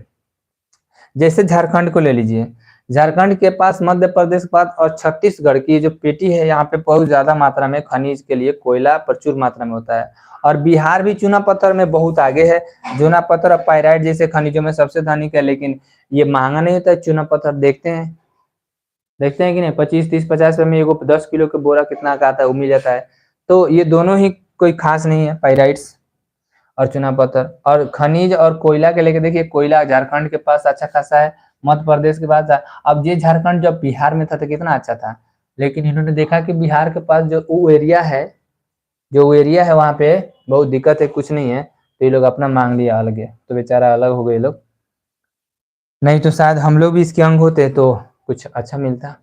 जैसे झारखंड को ले लीजिए, झारखंड के पास मध्य प्रदेश के पास और छत्तीसगढ़ की जो पेटी है यहाँ पे बहुत ज्यादा मात्रा में खनिज के लिए कोयला प्रचुर मात्रा में होता है। और बिहार भी चूना पत्थर में बहुत आगे है। चूना पत्थर और पाइराइट जैसे खनिजों में सबसे धनिक है, लेकिन ये महंगा नहीं होता है चूना पत्थर। देखते हैं कि नहीं 25 30 50 रुपए में एगो 10 किलो का बोरा कितना का आता है वो मिल जाता है। तो ये दोनों ही कोई खास नहीं है, पाइराइट्स और चूना पत्थर। और खनिज और कोयला के लेके देखिए कोयला झारखंड के पास अच्छा खासा है, मध्य प्रदेश के पास है। अब ये झारखंड जब बिहार में था तो कितना अच्छा था, लेकिन इन्होंने देखा कि बिहार के पास जो वो एरिया है, वहाँ पे बहुत दिक्कत है, कुछ नहीं है, तो ये लोग अपना मांग लिया अलग है, तो बेचारा अलग हो गए लोग। नहीं तो शायद हम लोग भी इसके अंग होते तो कुछ अच्छा मिलता।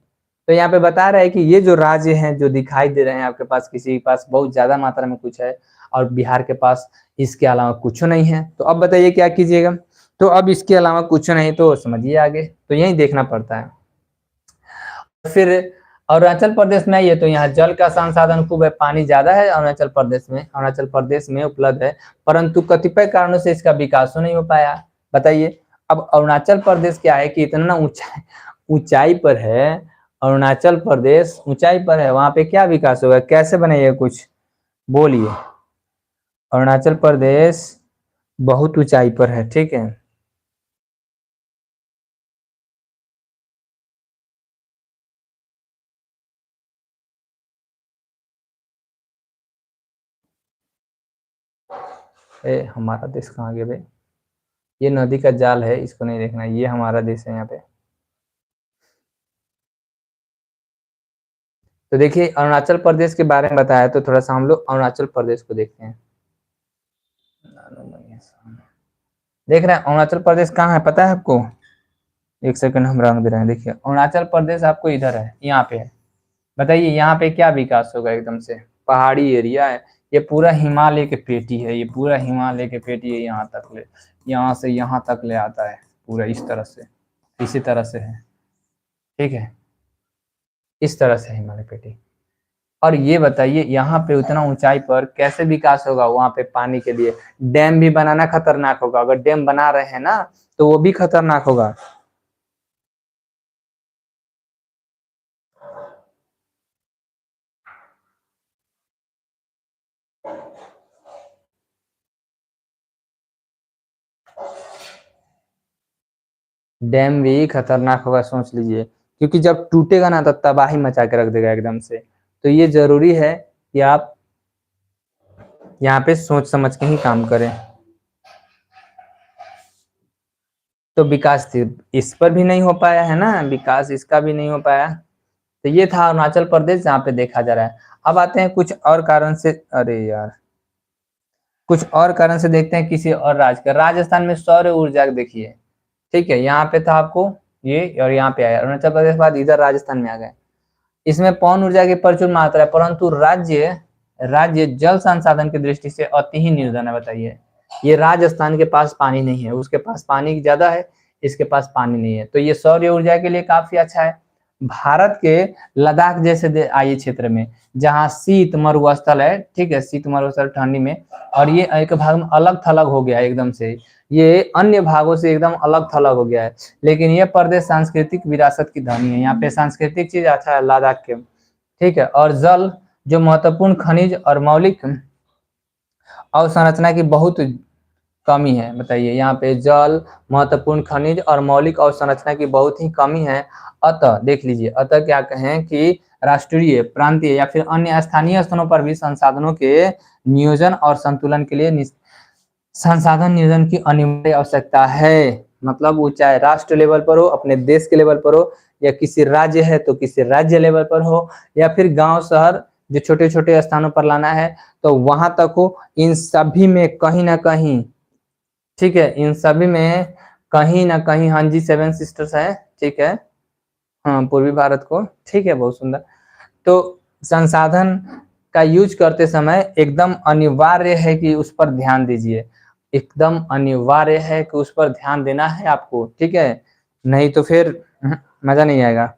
तो यहाँ पे बता रहा है कि ये जो राज्य हैं जो दिखाई दे रहे हैं आपके पास, किसी के पास बहुत ज्यादा मात्रा में कुछ है और बिहार के पास इसके अलावा कुछ नहीं है। तो अब बताइए क्या कीजिएगा। तो अब इसके अलावा कुछ नहीं तो समझिए आगे, तो यही देखना पड़ता है। फिर अरुणाचल प्रदेश में आइए तो यहाँ जल का संसाधन खूब है, पानी ज्यादा है अरुणाचल प्रदेश में उपलब्ध है, परंतु कतिपय कारणों से इसका विकास नहीं हो पाया। बताइए अब अरुणाचल प्रदेश क्या है कि इतना ऊंचाई पर है, अरुणाचल प्रदेश ऊंचाई पर है, वहां पे क्या विकास होगा, कैसे बनेगा कुछ बोलिए। अरुणाचल प्रदेश बहुत ऊंचाई पर है, ठीक है। हमारा देश कहाँ गया भाई, ये नदी का जाल है, इसको नहीं देखना, ये हमारा देश है यहाँ पे। तो देखिए अरुणाचल प्रदेश के बारे में बताया, तो थोड़ा सा हम लोग अरुणाचल प्रदेश को देखते हैं। देख रहे हैं अरुणाचल प्रदेश कहाँ है पता है आपको, एक सेकंड हम रंग दे रहे हैं। देखिए अरुणाचल प्रदेश आपको इधर है, यहाँ पे है। बताइए यहाँ पे क्या विकास होगा, एकदम से पहाड़ी एरिया है, ये पूरा हिमालय के पेटी है, ये पूरा हिमालय के पेटी है, यहाँ तक ले, यहाँ से यहाँ तक ले आता है पूरा इस तरह से, इसी तरह से है, ठीक है, इस तरह से हिमालय पेटी। और ये बताइए यहाँ पे उतना ऊंचाई पर कैसे विकास होगा, वहां पे पानी के लिए डैम भी बनाना खतरनाक होगा, अगर डैम बना रहे हैं ना तो वो भी खतरनाक होगा। डैम भी खतरनाक होगा, सोच लीजिए, क्योंकि जब टूटेगा ना तो तबाही मचा के रख देगा एकदम से। तो ये जरूरी है कि आप यहाँ पे सोच समझ के ही काम करें। तो विकास इस पर भी नहीं हो पाया है ना, विकास इसका भी नहीं हो पाया। तो ये था अरुणाचल प्रदेश जहाँ पे देखा जा रहा है। अब आते हैं कुछ और कारण से, अरे यार, कुछ और कारण से देखते हैं किसी और राज्य का। राजस्थान में सौर ऊर्जा देखिए, ठीक है, यहाँ पे था आपको ये, और यहाँ पे आया अरुणाचल प्रदेश के बाद इधर राजस्थान में आ गए। इसमें पवन ऊर्जा की प्रचुर मात्रा है, परंतु राज्य राज्य जल संसाधन की दृष्टि से अति ही निर्धन है। बताइए ये राजस्थान के पास पानी नहीं है, उसके पास पानी ज्यादा है, इसके पास पानी नहीं है, तो ये सौर ऊर्जा के लिए काफी अच्छा है। भारत के लद्दाख जैसे आइए क्षेत्र में जहाँ शीत मरुस्थल है, ठीक है, शीत मरुस्थल ठंडी में, और ये एक भाग में अलग थलग हो गया है एकदम से, ये अन्य भागों से एकदम अलग थलग हो गया है। लेकिन ये प्रदेश सांस्कृतिक विरासत की धनी है, यहाँ पे सांस्कृतिक चीज अच्छा है लद्दाख के, ठीक है। और जल जो महत्वपूर्ण खनिज और मौलिक अवसंरचना की बहुत कमी है। बताइए यहाँ पे जल महत्वपूर्ण खनिज और मौलिक अवसंरचना की बहुत ही कमी है। अतः देख लीजिए, अतः क्या कहें कि राष्ट्रीय प्रांतीय या फिर अन्य स्थानीय स्तरों पर भी संसाधनों के नियोजन और संतुलन के लिए संसाधन नियोजन की अनिवार्य आवश्यकता है। मतलब वो चाहे राष्ट्र लेवल पर हो, अपने देश के लेवल पर हो, या किसी राज्य है तो किसी राज्य लेवल पर हो, या फिर गांव शहर जो छोटे छोटे स्थानों पर लाना है तो वहां तक हो, इन सभी में कहीं ना कहीं, ठीक है, इन सभी में कहीं ना कहीं, हाँ जी 7 सिस्टर्स है, ठीक है, हाँ पूर्वी भारत को, ठीक है, बहुत सुंदर। तो संसाधन का यूज करते समय एकदम अनिवार्य है कि उस पर ध्यान दीजिए, एकदम अनिवार्य है कि उस पर ध्यान देना है आपको, ठीक है, नहीं तो फिर मजा नहीं आएगा।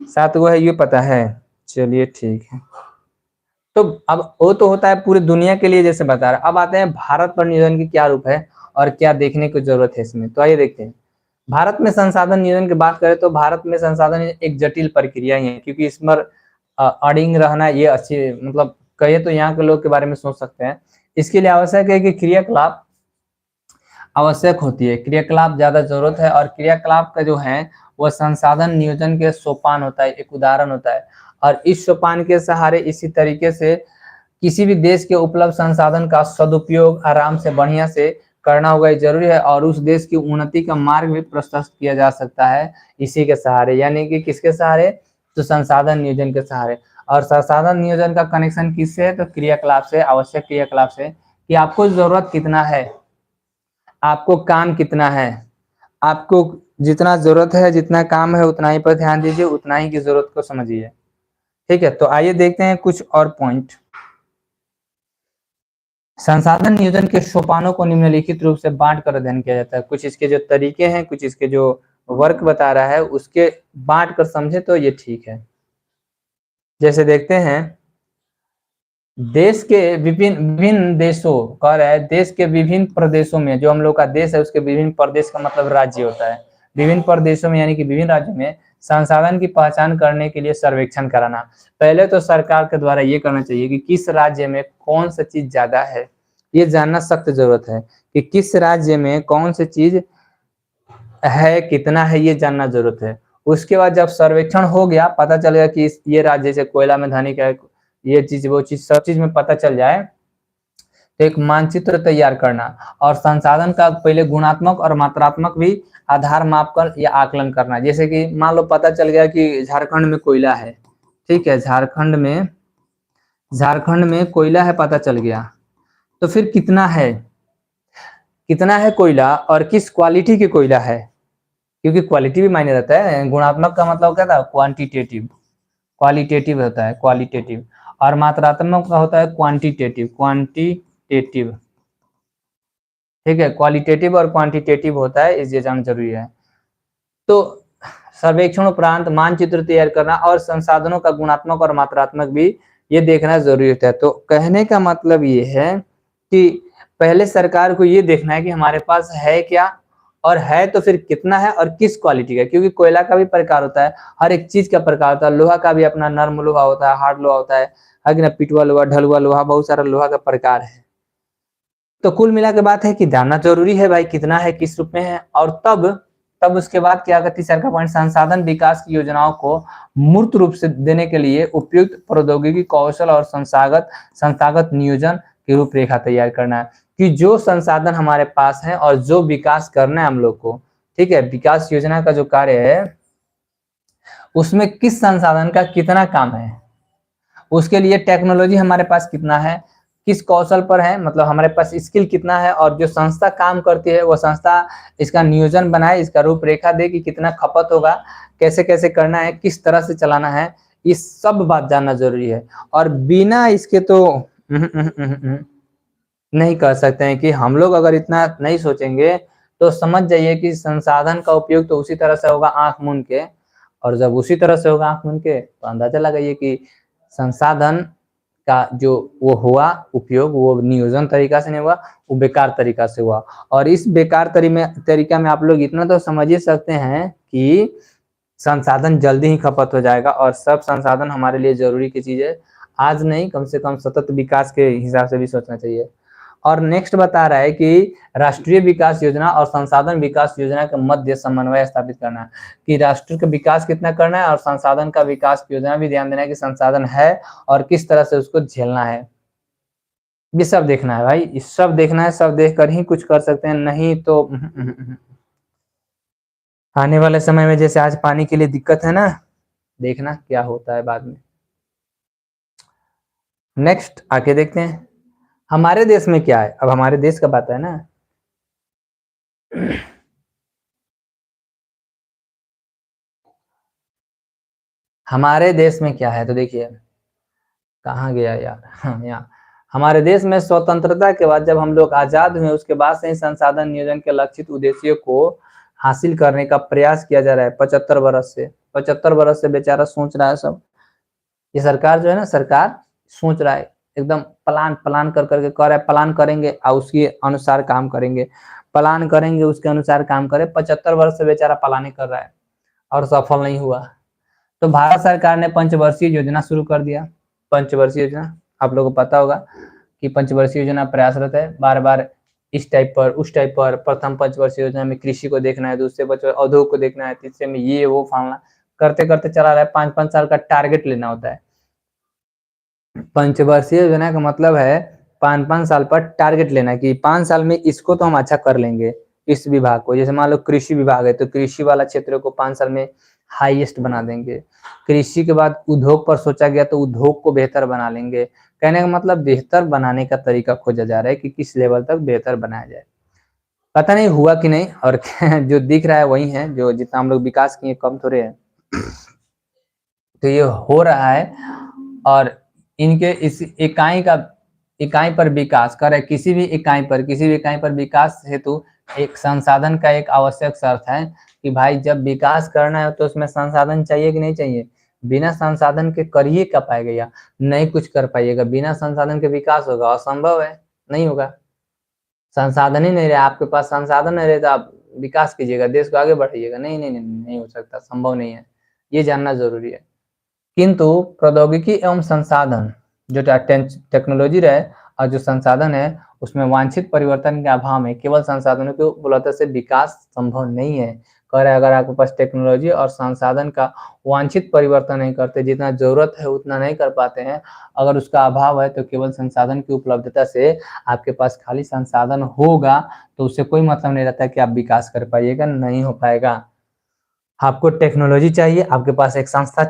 7 वो है ये पता है, चलिए ठीक है। तो अब वो तो होता है पूरी दुनिया के लिए जैसे बता रहा, अब आते हैं भारत पर नियोजन की क्या रूप है और क्या देखने की जरूरत है इसमें। तो आइए देखते हैं, भारत में संसाधन नियोजन की बात करें तो भारत में संसाधन एक जटिल प्रक्रिया ही है, क्योंकि इसमें अड़िंग रहना ये अच्छी, मतलब कहे तो यहाँ के लोग के बारे में सोच सकते हैं। इसके लिए आवश्यक है कि क्रियाकलाप आवश्यक होती है, क्रियाकलाप ज्यादा जरूरत है, और क्रियाकलाप का जो है वह संसाधन नियोजन के सोपान होता है, एक उदाहरण होता है। और इस सोपान के सहारे इसी तरीके से किसी भी देश के उपलब्ध संसाधन का सदुपयोग आराम से बढ़िया से करना होगा, जरूरी है, और उस देश की उन्नति का मार्ग भी प्रशस्त किया जा सकता है इसी के सहारे, यानी कि किसके सहारे, तो संसाधन नियोजन के सहारे। और संसाधन नियोजन का कनेक्शन किससे है, तो क्रियाकलाप से, आवश्यक क्रियाकलाप से, कि आपको जरूरत कितना है, आपको काम कितना है, आपको जितना जरूरत है, जितना काम है उतना ही पर ध्यान दीजिए, उतना ही की जरूरत को समझिए, ठीक है। तो आइए देखते हैं कुछ और पॉइंट। संसाधन नियोजन के सोपानों को निम्नलिखित रूप से बांट कर अध्ययन किया जाता है। कुछ इसके जो तरीके हैं, कुछ इसके जो वर्क बता रहा है उसके बांट कर समझे तो ये ठीक है। जैसे देखते हैं, देश के विभिन्न विभिन्न देशों, कह रहा है देश के विभिन्न प्रदेशों में, जो हम लोग का देश है उसके विभिन्न प्रदेश का मतलब राज्य होता है, विभिन्न प्रदेशों में यानी कि विभिन्न राज्यों में संसाधन की पहचान करने के लिए सर्वेक्षण कराना। पहले तो सरकार के द्वारा ये करना चाहिए कि किस राज्य में कौन सा चीज ज्यादा है, ये जानना सख्त जरूरत है कि किस राज्य में कौन सी चीज है, कितना है, ये जानना जरूरत है। उसके बाद जब सर्वेक्षण हो गया, पता चल गया कि ये राज्य जैसे कोयला में धनिक है, ये चीज वो चीज सब चीज में पता चल जाए, तो एक मानचित्र तैयार करना, और संसाधन का पहले गुणात्मक और मात्रात्मक भी आधार मापकर या आकलन करना। जैसे कि मान लो पता चल गया कि झारखंड में कोयला है, ठीक है, झारखंड में कोयला है, पता चल गया, तो फिर कितना है, कितना है कोयला और किस क्वालिटी की कोयला है, क्योंकि क्वालिटी भी मायने रहता है। गुणात्मक का मतलब क्या था, क्वांटिटेटिव, क्वालिटेटिव होता है, क्वालिटेटिव, और मात्रात्मक का होता है क्वांटिटेटिव, क्वांटिटेटिव, ठीक है, क्वालिटेटिव और क्वांटिटेटिव होता है, इसे जानना जरूरी है। तो सर्वेक्षण उपरांत मानचित्र तैयार करना और संसाधनों का गुणात्मक और मात्रात्मक भी ये देखना जरूरी होता है। तो कहने का मतलब ये है कि पहले सरकार को ये देखना है कि हमारे पास है क्या, और है तो फिर कितना है और किस क्वालिटी का, क्योंकि कोयला का भी प्रकार होता है, हर एक चीज का प्रकार होता है, लोहा का भी अपना नर्म लोहा होता है, हार्ड लोहा होता है कि ना, पिटवा लोहा, ढलुआ लोहा, बहुत सारा लोहा का प्रकार है। तो कुल मिला के बात है कि जानना जरूरी है भाई कितना है, किस रूप में है, और तब तब उसके बाद क्या करती सरकार, पॉइंट, संसाधन विकास की योजनाओं को मूर्त रूप से देने के लिए उपयुक्त प्रौद्योगिकी कौशल और संस्थागत संस्थागत नियोजन की रूपरेखा तैयार करना है, कि जो संसाधन हमारे पास है और जो विकास करना है हम लोग को, ठीक है, विकास योजना का जो कार्य है उसमें किस संसाधन का कितना काम है, उसके लिए टेक्नोलॉजी हमारे पास कितना है, किस कौशल पर है, मतलब हमारे पास स्किल कितना है, और जो संस्था काम करती है वो संस्था इसका नियोजन बनाए, इसका रूपरेखा दे कि कितना खपत होगा, कैसे कैसे करना है, किस तरह से चलाना है, ये सब बात जानना जरूरी है। और बिना इसके तो नहीं कर सकते हैं, कि हम लोग अगर इतना नहीं सोचेंगे तो समझ जाइए कि संसाधन का उपयोग तो उसी तरह से होगा आंख मूंद के, और जब उसी तरह से होगा आंख मूंद के तो अंदाजा लगाइए कि संसाधन का जो वो हुआ उपयोग, वो नियोजन तरीका से नहीं हुआ, वो बेकार तरीका से हुआ। और इस बेकार तरीका में आप लोग इतना तो समझ ही सकते हैं कि संसाधन जल्दी ही खपत हो जाएगा, और सब संसाधन हमारे लिए जरूरी की चीज है, आज नहीं कम से कम सतत विकास के हिसाब से भी सोचना चाहिए। और नेक्स्ट बता रहा है कि राष्ट्रीय विकास योजना और संसाधन विकास योजना के मध्य समन्वय स्थापित करना, कि राष्ट्र का विकास कितना करना है और संसाधन का विकास की योजना भी ध्यान देना है कि संसाधन है और किस तरह से उसको झेलना है, ये सब देखना है भाई, ये सब देखना है, सब देख कर ही कुछ कर सकते हैं, नहीं तो आने वाले समय में जैसे आज पानी के लिए दिक्कत है ना, देखना क्या होता है बाद में। नेक्स्ट आके देखते हैं हमारे देश में क्या है। अब हमारे देश का बात है ना। हमारे देश में क्या है तो देखिए, कहाँ गया यार, हाँ यहाँ। हमारे देश में स्वतंत्रता के बाद जब हम लोग आजाद हुए उसके बाद से ही संसाधन नियोजन के लक्षित उद्देश्यों को हासिल करने का प्रयास किया जा रहा है। 75 वर्ष से, 75 वर्ष से बेचारा सोच रहा है सब। ये सरकार जो है ना, सरकार सोच रहा है एकदम प्लान प्लान कर करके कर रहा है, प्लान करेंगे और उसके अनुसार काम करेंगे, प्लान करेंगे उसके अनुसार काम करें। 75 वर्ष से बेचारा प्लानिंग कर रहा है और सफल नहीं हुआ। तो भारत सरकार ने पंचवर्षीय योजना शुरू कर दिया। पंचवर्षीय योजना आप लोगों को पता होगा कि पंचवर्षीय योजना प्रयासरत है, बार बार इस टाइप पर उस टाइप पर। प्रथम पंचवर्षीय योजना में कृषि को देखना है, दूसरे पंचवर्षीय उद्योग को देखना है, तीसरे में ये वो फलाना करते करते चला रहा है। 5-5 साल का टारगेट लेना होता है। पंचवर्षीय योजना का मतलब है 5-5 साल पर टारगेट लेना कि 5 साल में इसको तो हम अच्छा कर लेंगे। इस विभाग को, जैसे मान लो कृषि विभाग है तो कृषि वाला क्षेत्र को 5 साल में हाईएस्ट बना देंगे। कृषि के बाद उद्योग पर सोचा गया तो उद्योग को बेहतर बना लेंगे। कहने का मतलब बेहतर बनाने का तरीका खोजा जा रहा है कि किस लेवल तक बेहतर बनाया जाए। पता नहीं हुआ कि नहीं, और जो दिख रहा है वही है, जो जितना हम लोग विकास किए कम थोड़े है। तो ये हो रहा है और इनके इस इकाई पर विकास कर किसी भी इकाई पर विकास हेतु एक संसाधन का एक आवश्यक शर्त है कि भाई जब विकास करना है तो उसमें संसाधन चाहिए कि नहीं चाहिए। बिना संसाधन के करिए क्या पाएगा, या नहीं कुछ कर पाइएगा। बिना संसाधन के विकास होगा, असंभव है, नहीं होगा। संसाधन ही नहीं रहे आपके पास, संसाधन नहीं रहे तो आप विकास कीजिएगा, देश को आगे बढ़ाइएगा, नहीं नहीं नहीं नहीं हो सकता, संभव नहीं है। ये जानना जरूरी है। किंतु प्रौद्योगिकी एवं संसाधन जो टेक्नोलॉजी रहे और जो संसाधन है उसमें वांछित परिवर्तन के अभाव में केवल संसाधनों की उपलब्धता से विकास संभव नहीं है। कह रहे अगर आपके पास टेक्नोलॉजी और संसाधन का वांछित परिवर्तन नहीं करते, जितना जरूरत है उतना नहीं कर पाते हैं, अगर उसका अभाव है तो केवल संसाधन की उपलब्धता से आपके पास खाली संसाधन होगा तो उससे कोई मतलब नहीं रहता कि आप विकास कर पाइएगा, नहीं हो पाएगा। आपको टेक्नोलॉजी चाहिए, आपके पास एक संस्था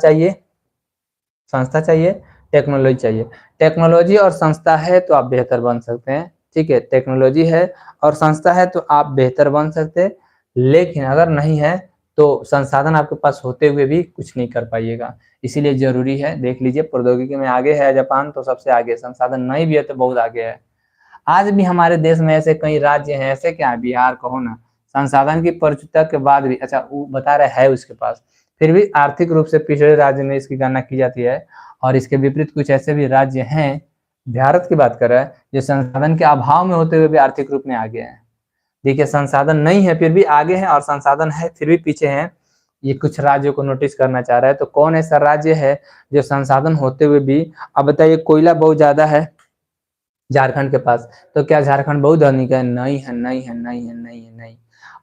चाहिए, टेक्नोलॉजी चाहिए। टेक्नोलॉजी और संस्था है तो आप बेहतर बन सकते हैं, ठीक है। टेक्नोलॉजी है और संस्था है तो आप बेहतर बन सकते हैं। लेकिन अगर नहीं है तो संसाधन आपके पास होते हुए भी कुछ नहीं कर पाइएगा। इसीलिए जरूरी है, देख लीजिए प्रौद्योगिकी में आगे है जापान, तो सबसे आगे। संसाधन नहीं भी है तो बहुत आगे है। आज भी हमारे देश में ऐसे कई राज्य हैं, ऐसे क्या है, बिहार कहो ना, संसाधन की प्रचुरता के बाद भी, अच्छा वो बता रहे है उसके पास, फिर भी आर्थिक रूप से पिछड़े राज्य में इसकी गणना की जाती है। और इसके विपरीत कुछ ऐसे भी राज्य हैं, भारत की बात कर रहा है, जो संसाधन के अभाव में होते हुए भी आर्थिक रूप में आगे हैं। देखिए संसाधन नहीं है फिर भी आगे हैं, और संसाधन है फिर भी पीछे हैं। ये कुछ राज्यों को नोटिस करना चाह रहा है। तो कौन ऐसा राज्य है जो संसाधन होते हुए भी, अब बताइए कोयला बहुत ज्यादा है झारखंड के पास, तो क्या झारखंड बहुत धनिक है? नहीं है, नहीं है, नहीं है, नहीं है, नहीं।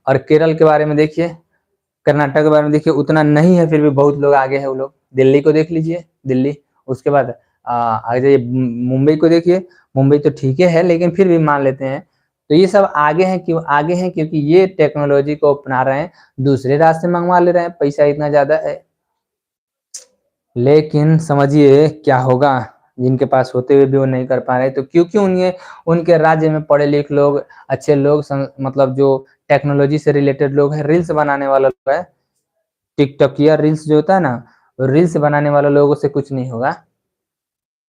और केरल के बारे में देखिए, कर्नाटक के बारे में देखिए, उतना नहीं है फिर भी बहुत लोग आगे है वो लोग। दिल्ली को देख लीजिए, दिल्ली। उसके बाद आगे जाइए, मुंबई को देखिए, मुंबई तो ठीक है लेकिन फिर भी मान लेते हैं। तो ये सब आगे हैं, क्यों आगे हैं? क्योंकि ये टेक्नोलॉजी को अपना रहे हैं, दूसरे रास्ते मंगवा ले रहे हैं, पैसा इतना ज्यादा है। लेकिन समझिए क्या होगा, जिनके पास होते हुए भी वो नहीं कर पा रहे, तो क्योंकि उनके राज्य में पढ़े लिखे लोग, अच्छे लोग, मतलब जो टेक्नोलॉजी से रिलेटेड लोग हैं, रील्स बनाने वाला लोग है, टिकटॉक या रील्स जो होता है ना, रील्स बनाने वाले लोगों से कुछ नहीं होगा।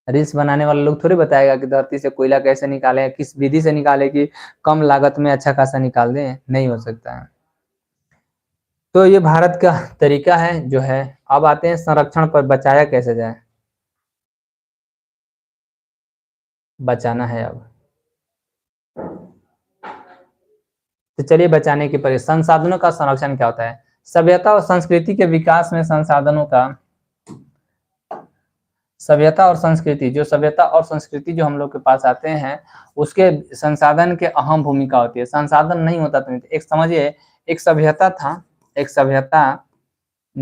रील्स बनाने वाले लोग थोड़ी बताएगा कि धरती से कोयला कैसे निकाले, किस विधि से निकाले कि कम लागत में अच्छा खासा निकाल दें, नहीं हो सकता है। तो ये भारत का तरीका है जो है। अब आते हैं संरक्षण पर, बचाया कैसे जाए। बचाना है अब, तो चलिए बचाने की संसाधनों का संरक्षण क्या होता है। सभ्यता और संस्कृति के विकास में संसाधनों का, सभ्यता और संस्कृति, जो सभ्यता और संस्कृति जो हम लोग के पास आते हैं उसके संसाधन के अहम भूमिका होती है। संसाधन नहीं होता तो एक समझिए, एक सभ्यता था, एक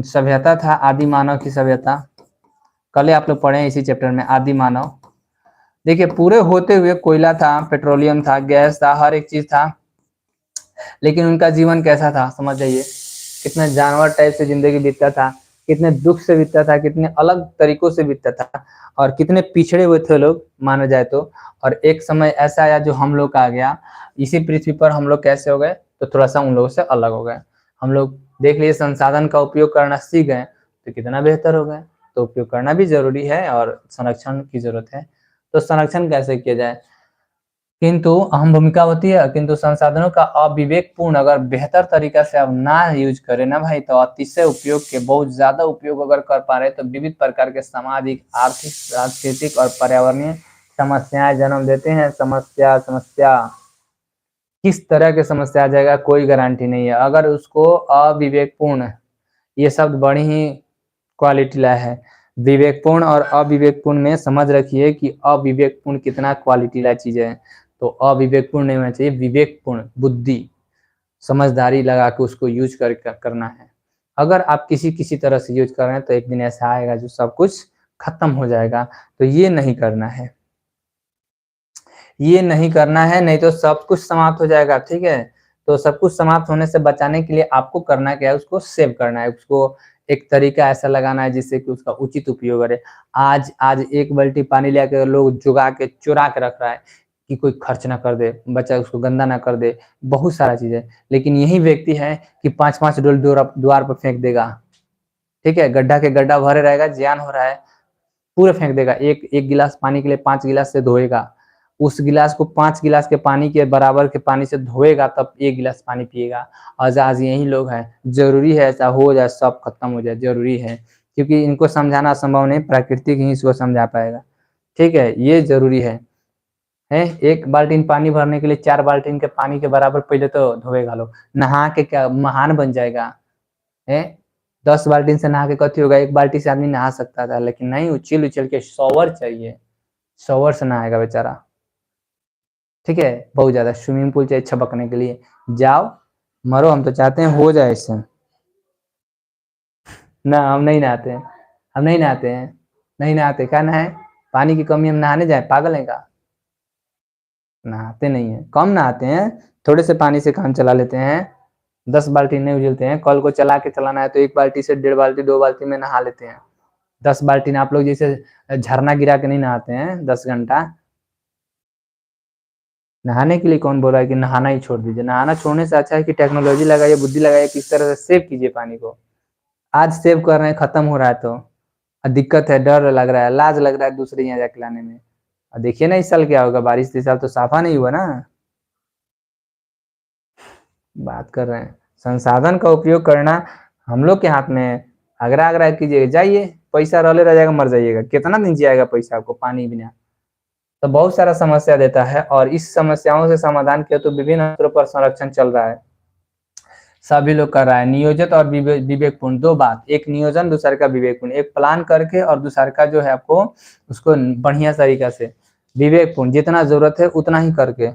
सभ्यता था आदि मानव की सभ्यता। कल आप लोग पढ़े इसी चैप्टर में आदि मानव। देखिए पूरे होते हुए कोयला था, पेट्रोलियम था, गैस था, हर एक चीज था, लेकिन उनका जीवन कैसा था समझ जाइए, कितना जानवर टाइप से जिंदगी बीतता था। कितने दुख से बीतता था, कितने अलग तरीकों से बीतता था और कितने पिछड़े हुए थे लोग माना जाए तो। और एक समय ऐसा आया जो हम लोग का आ गया, इसी पृथ्वी पर हम लोग कैसे हो गए, तो थोड़ा सा उन लोगों से अलग हो गए। हम लोग देख लिए संसाधन का उपयोग करना सीख गए तो कितना बेहतर हो गए। तो उपयोग करना भी जरूरी है और संरक्षण की जरूरत है। तो संरक्षण कैसे किया जाए, किंतु अहम भूमिका होती है, किंतु संसाधनों का अविवेकपूर्ण अगर बेहतर तरीका से आप ना यूज करें ना भाई, तो अतिशय उपयोग के बहुत ज्यादा उपयोग अगर कर पा रहे तो विविध प्रकार के सामाजिक, आर्थिक, सांस्कृतिक और पर्यावरणीय समस्याएं जन्म देते हैं। समस्या समस्या किस तरह की समस्या आ जाएगा कोई गारंटी नहीं है। अगर उसको अविवेकपूर्ण, ये शब्द बड़ी ही क्वालिटी ला है। विवेकपूर्ण और अविवेकपूर्ण में समझ रखिए कि अविवेकपूर्ण कितना क्वालिटी ला चीज है। तो अविवेकपूर्ण नहीं होना चाहिए, विवेकपूर्ण, बुद्धि समझदारी लगा के उसको यूज करना है। अगर आप किसी किसी तरह से यूज कर रहे हैं तो एक दिन ऐसा आएगा जो सब कुछ खत्म हो जाएगा। तो ये नहीं करना है, ये नहीं करना है, नहीं तो सब कुछ समाप्त हो जाएगा। ठीक है, तो सब कुछ समाप्त होने से बचाने के लिए आपको करना क्या है, उसको सेव करना है, उसको एक तरीका ऐसा लगाना है जिससे कि उसका उचित उपयोग करे। आज आज एक बाल्टी पानी लेकर लोग जुगा के चुरा के रख रहा है कि कोई खर्च ना कर दे, बच्चा उसको गंदा ना कर दे, बहुत सारा चीज है। लेकिन यही व्यक्ति है कि 5-5 डोल द्वार पर फेंक देगा। ठीक है, गड्ढा के गड्ढा भरे रहेगा, जियान हो रहा है, पूरा फेंक देगा। एक एक गिलास पानी के लिए 5 गिलास से धोएगा, उस गिलास को 5 गिलास के पानी के बराबर के पानी से धोएगा तब 1 गिलास पानी पिएगा। आज आज यही लोग हैं। जरूरी है ऐसा हो जाए, सब खत्म हो जाए, जरूरी है, क्योंकि इनको समझाना संभव नहीं, प्राकृतिक ही इसको समझा पाएगा। ठीक है, ये जरूरी है। एक बाल्टीन पानी भरने के लिए 4 बाल्टीन के पानी के बराबर पहले तो धोएगा लोग, नहा के क्या महान बन जाएगा है। 10 बाल्टीन से नहा के कथी होगा, एक बाल्टी से आदमी नहा सकता था, लेकिन नहीं, उछल उछल के शॉवर चाहिए, शॉवर से नहाएगा बेचारा। ठीक है, बहुत ज्यादा स्विमिंग पूल चाहिए छबकने के लिए। जाओ मरो, हम तो चाहते हैं हो जाए इससे। ना, हम नहीं नहाते हैं, हम नहीं नहाते हैं, नहीं नहाते, क्या नहाए, पानी की कमी हम नहाने जाए, पागल है का। नहाते नहीं है, कम नहाते हैं, थोड़े से पानी से काम चला लेते हैं। 10 बाल्टी नहीं उजलते हैं, कल को चला के चलाना है तो 1 बाल्टी से 1.5 बाल्टी 2 बाल्टी में नहा लेते हैं। 10 बाल्टी आप लोग जैसे झरना गिरा के नहीं नहाते हैं 10 घंटा। नहाने के लिए कौन बोला है कि नहाना ही छोड़ दीजिए, नहाना छोड़ने से अच्छा है कि टेक्नोलॉजी लगाइए, बुद्धि लगाइए, किस तरह से सेव कीजिए पानी को। आज सेव कर रहे हैं, खत्म हो रहा है तो दिक्कत है, डर लग रहा है, लाज लग रहा है दूसरे यहाँ जाके लाने में। और देखिए ना इस साल क्या होगा, बारिश इस साल तो साफा नहीं हुआ ना। बात कर रहे हैं, संसाधन का उपयोग करना हम लोग के हाथ में है। आगरा आगरा कीजिएगा, जाइए, पैसा रोले रह जाएगा, मर जाइएगा, कितना दिन जिएगा पैसा आपको पानी बिना। तो बहुत सारा समस्या देता है और इस समस्याओं से समाधान के तो विभिन्न स्तरों पर संरक्षण चल रहा है, सभी लोग कर रहा है। नियोजित और विवेकपूर्ण, दो बात, एक नियोजन दूसरे का विवेकपूर्ण, एक प्लान करके और दूसरे का जो है आपको उसको बढ़िया तरीका से। विवेकपूर्ण जितना जरूरत है उतना ही करके।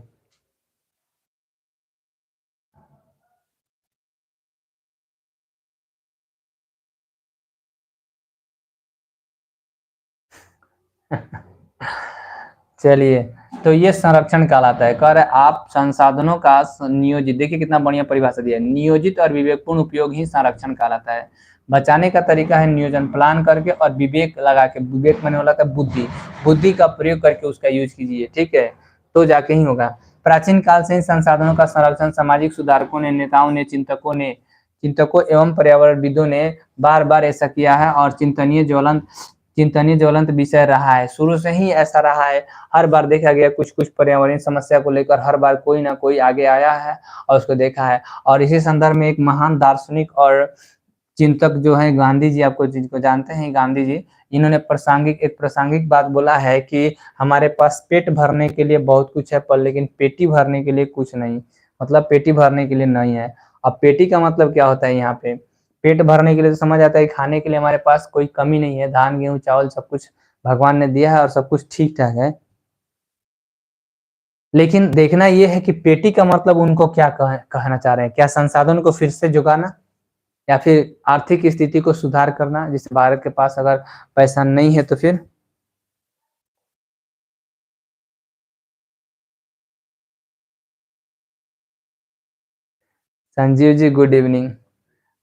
चलिए, तो ये संरक्षण कहलाता है। कह रहे आप संसाधनों का नियोजित, देखिए कितना बढ़िया परिभाषा दिया है, नियोजित और विवेकपूर्ण उपयोग ही संरक्षण कहलाता है। बचाने का तरीका है नियोजन, प्लान करके और विवेक लगा के, विवेक मैंने बोला था बुद्धि, बुद्धि का प्रयोग करके उसका यूज कीजिए। ठीक है, तो जाके ही होगा। प्राचीन काल से ही संसाधनों का संरक्षण सामाजिक सुधारकों ने, नेताओं ने, चिंतकों एवं पर्यावरणविदों ने बार बार ऐसा किया है और चिंतनीय ज्वलंत विषय रहा है। शुरू से ही ऐसा रहा है। हर बार देखा गया कुछ कुछ पर्यावरणीय समस्या को लेकर हर बार कोई ना कोई आगे आया है और उसको देखा है। और इसी संदर्भ में एक महान दार्शनिक और चिंतक जो है गांधी जी, आपको जिनको जानते हैं गांधी जी, इन्होंने प्रासंगिक बात बोला है कि हमारे पास पेट भरने के लिए बहुत कुछ है पर लेकिन पेटी भरने के लिए कुछ नहीं, मतलब पेटी भरने के लिए नहीं है। अब पेटी का मतलब क्या होता है यहाँ पे, पेट भरने के लिए तो समझ आता है खाने के लिए हमारे पास कोई कमी नहीं है, धान गेहूं चावल सब कुछ भगवान ने दिया है और सब कुछ ठीक ठाक है। लेकिन देखना यह है कि पेटी का मतलब उनको क्या कहना चाह रहे हैं, क्या संसाधन को फिर से जुगाना या फिर आर्थिक स्थिति को सुधार करना, जिससे भारत के पास अगर पैसा नहीं है तो फिर। Sanjeev ji good evening.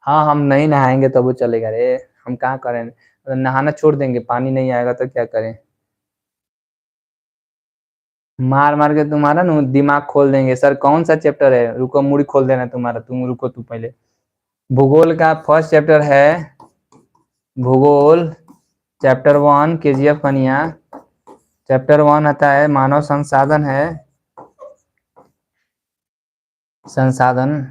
हाँ, हम नहीं नहाएंगे तो वो चलेगा रे, हम कहाँ करें, नहाना छोड़ देंगे, पानी नहीं आएगा तो क्या करें। मार मार के तुम्हारा ना दिमाग खोल देंगे। सर कौन सा चैप्टर है, रुको मुड़ी खोल देना तुम्हारा, तुम रुको तू पहले। भूगोल का फर्स्ट चैप्टर है भूगोल, चैप्टर 1 केजीएफ कन्या, चैप्टर 1 आता है मानव संसाधन है, संसाधन।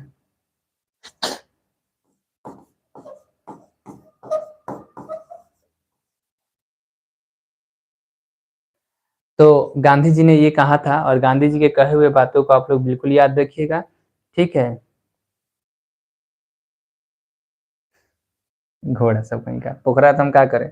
तो गांधी जी ने ये कहा था और गांधी जी के कहे हुए बातों को आप लोग बिल्कुल याद रखिएगा, ठीक है। घोड़ा सब कहीं का पोखरा तो हम क्या करें।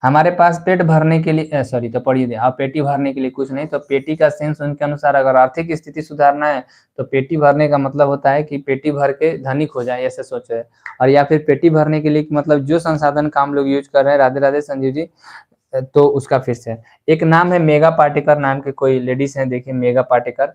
हमारे पास पेट भरने के लिए सॉरी तो पढ़िए दे, आप पेटी भरने के लिए कुछ नहीं, तो पेटी का सेंस उनके अनुसार अगर आर्थिक स्थिति सुधारना है तो पेटी भरने का मतलब होता है कि पेटी भर के धनिक हो जाए, ऐसे सोचे। और या फिर पेटी भरने के लिए मतलब जो संसाधन का हम लोग यूज कर रहे हैं, राधे राधे संजीव जी, तो उसका फिर से एक नाम है मेगा पाटेकर नाम के कोई लेडीज है, देखिए मेगा पाटेकर,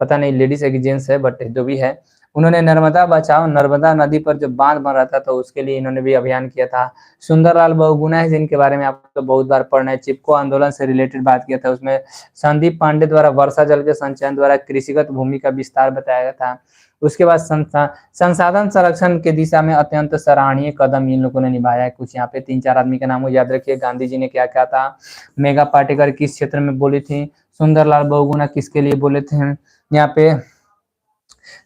पता नहीं लेडीज है कि जेंट्स है, बट जो भी है, उन्होंने नर्मदा बचाओ, नर्मदा नदी पर जो बांध बन रहा था तो उसके लिए इन्होंने भी अभियान किया था। सुंदरलाल बहुगुणा है जिनके बारे में आप तो बहुत बार पढ़ना है, चिपको आंदोलन से रिलेटेड बात किया था, उसमें संदीप पांडे द्वारा वर्षा जल के संचयन द्वारा कृषिगत भूमि का विस्तार बताया गया था। उसके बाद संसाधन संरक्षण के दिशा में अत्यंत सराहनीय कदम इन लोगों ने निभाया है। कुछ यहाँ पे 3-4 आदमी के नाम याद रखिए। गांधी जी ने क्या क्या था, मेगा पाटेकर किस क्षेत्र में बोली थी, सुंदरलाल बहुगुणा किसके लिए बोले थे, यहाँ पे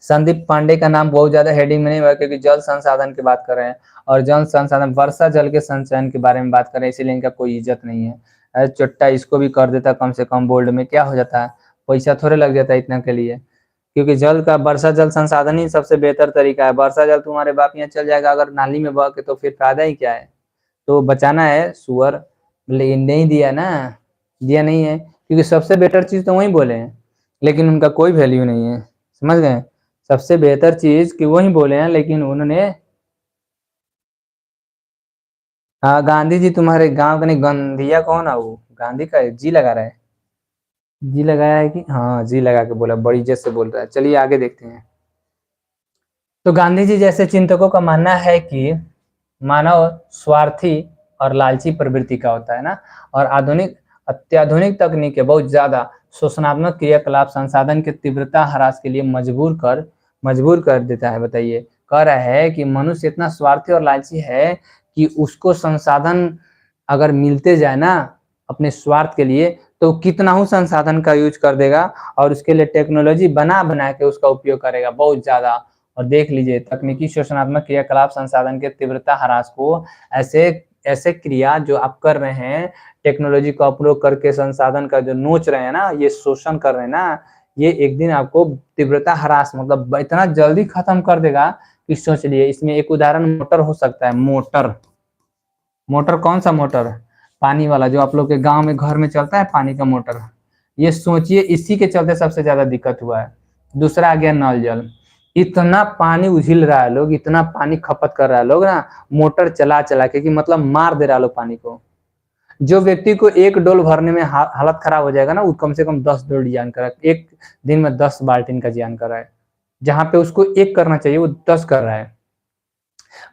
संदीप पांडे का नाम बहुत ज्यादा हेडिंग में नहीं हुआ क्योंकि जल संसाधन की बात कर रहे हैं और जल संसाधन वर्षा जल के संचयन के बारे में बात कर रहे हैं, इसीलिए इनका कोई इज्जत नहीं है। अरे चुट्टा इसको भी कर देता कम से कम बोल्ड में, क्या हो जाता है, पैसा थोड़े लग जाता है इतना के लिए। क्योंकि जल का वर्षा जल संसाधन ही सबसे बेहतर तरीका है। वर्षा जल तुम्हारे बाप यहाँ चल जाएगा अगर नाली में बह के, तो फिर फायदा ही क्या है। तो बचाना है सुअर, लेकिन नहीं दिया ना, दिया नहीं है क्योंकि सबसे बेटर चीज तो वही बोले हैं लेकिन उनका कोई वैल्यू नहीं है, समझ गए। सबसे बेहतर चीज कि वही बोले हैं लेकिन उन्होंने, हाँ गांधी जी तुम्हारे गांव का नहीं, गंधिया कौन है वो, गांधी का जी लगा रहा है, जी लगाया है कि हाँ जी लगा के बोला, बड़ी इज्जत से बोल रहा है। चलिए आगे देखते हैं। तो गांधी जी जैसे चिंतकों का मानना है कि मानव स्वार्थी और लालची प्रवृत्ति का होता है ना, और आधुनिक अत्याधुनिक तकनीक बहुत ज्यादा शोषणात्मक क्रियाकलाप संसाधन की तीव्रता ह्रास के लिए मजबूर कर देता है। बताइए, कह रहा है कि मनुष्य इतना स्वार्थी और लालची है कि उसको संसाधन अगर मिलते जाए ना अपने स्वार्थ के लिए, तो कितना ही संसाधन का यूज कर देगा और उसके लिए टेक्नोलॉजी बना बना के उसका उपयोग करेगा बहुत ज्यादा। और देख लीजिए, तकनीकी शोषणात्मक क्रियाकलाप संसाधन के तीव्रता ह्रास को, ऐसे ऐसे क्रिया जो आप कर रहे हैं, टेक्नोलॉजी का उपयोग करके संसाधन का जो नोच रहे हैं ना, ये शोषण कर रहे हैं ना, ये एक दिन आपको तीव्रता ह्रास मतलब इतना जल्दी खत्म कर देगा कि सोच लिए। इसमें एक उदाहरण मोटर हो सकता है। मोटर, मोटर कौन सा मोटर, पानी वाला जो आप लोग के गांव में घर में चलता है पानी का मोटर, ये सोचिए इसी के चलते सबसे ज्यादा दिक्कत हुआ है। दूसरा आ गया नल जल, इतना पानी उझिल रहा है लोग, इतना पानी खपत कर रहा है लोग ना, मोटर चला चला के कि मतलब मार दे रहा है लोग पानी को। जो व्यक्ति को एक डोल भरने में हालत खराब हो जाएगा ना, वो कम से कम 10 डोल जियान कर रहा है, एक दिन में 10 बाल्टीन का जियान कर रहा है, जहां पे उसको एक करना चाहिए वो 10 कर रहा है।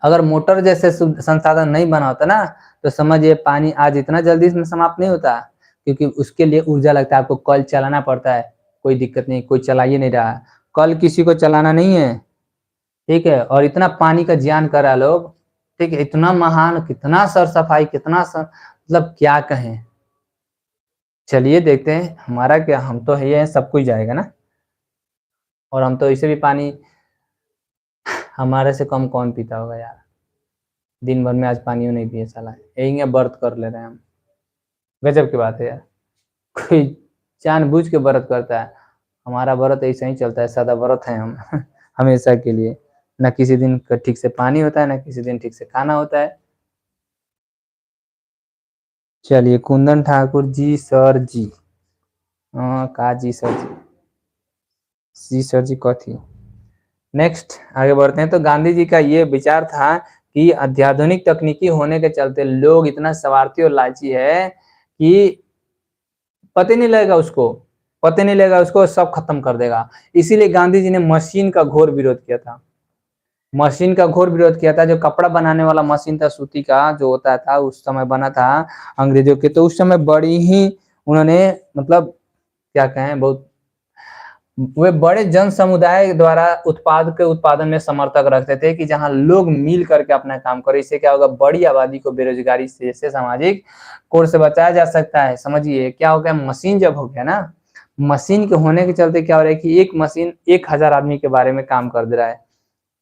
अगर मोटर जैसे संसाधन नहीं बना होता ना, तो समझिए पानी आज इतना जल्दी इसमें समाप्त नहीं होता, क्योंकि उसके लिए ऊर्जा लगता है, आपको कल चलाना पड़ता है। कोई दिक्कत नहीं, कोई चला ही नहीं रहा, कल किसी को चलाना नहीं है, ठीक है। और इतना पानी का जियान कर रहा है लोग, ठीक है, इतना महान, कितना सर सफाई, कितना सर मतलब क्या कहें। चलिए देखते हैं हमारा क्या, हम तो है ये सब कुछ जाएगा ना, और हम तो इसे भी पानी हमारे से कम कौन पीता होगा यार, दिन भर में आज पानी नहीं पिए साला, यही व्रत कर ले रहे हैं हम। गजब की बात है यार, कोई जानबूझ के व्रत करता है। हमारा व्रत ऐसा ही चलता है, सादा व्रत है हम हमेशा के लिए। ना किसी दिन ठीक से पानी होता है, ना किसी दिन ठीक से खाना होता है। चलिए, कुंदन ठाकुर जी सर जी, हाँ का जी सर जी सर जी कथी। नेक्स्ट आगे बढ़ते हैं। तो गांधी जी का ये विचार था कि अत्याधुनिक तकनीकी होने के चलते लोग इतना स्वार्थी और लालची है कि पता नहीं लगेगा उसको, पता नहीं लगेगा उसको, सब खत्म कर देगा। इसीलिए गांधी जी ने मशीन का घोर विरोध किया था। मशीन का घोर विरोध किया था। जो कपड़ा बनाने वाला मशीन था सूती का जो होता था उस समय बना था अंग्रेजों के, तो उस समय बड़ी ही उन्होंने मतलब क्या कहें बहुत वे बड़े जन समुदाय द्वारा उत्पाद के उत्पादन में समर्थक रखते थे कि जहां लोग मिल करके अपना काम करें। इससे क्या होगा, बड़ी आबादी को बेरोजगारी से सामाजिक कोर से बचाया जा सकता है। समझिए क्या हो गया, मशीन जब हो गया ना, मशीन के होने के चलते क्या हो रहा है कि एक मशीन 1,000 आदमी के बारे में काम कर दे रहा है,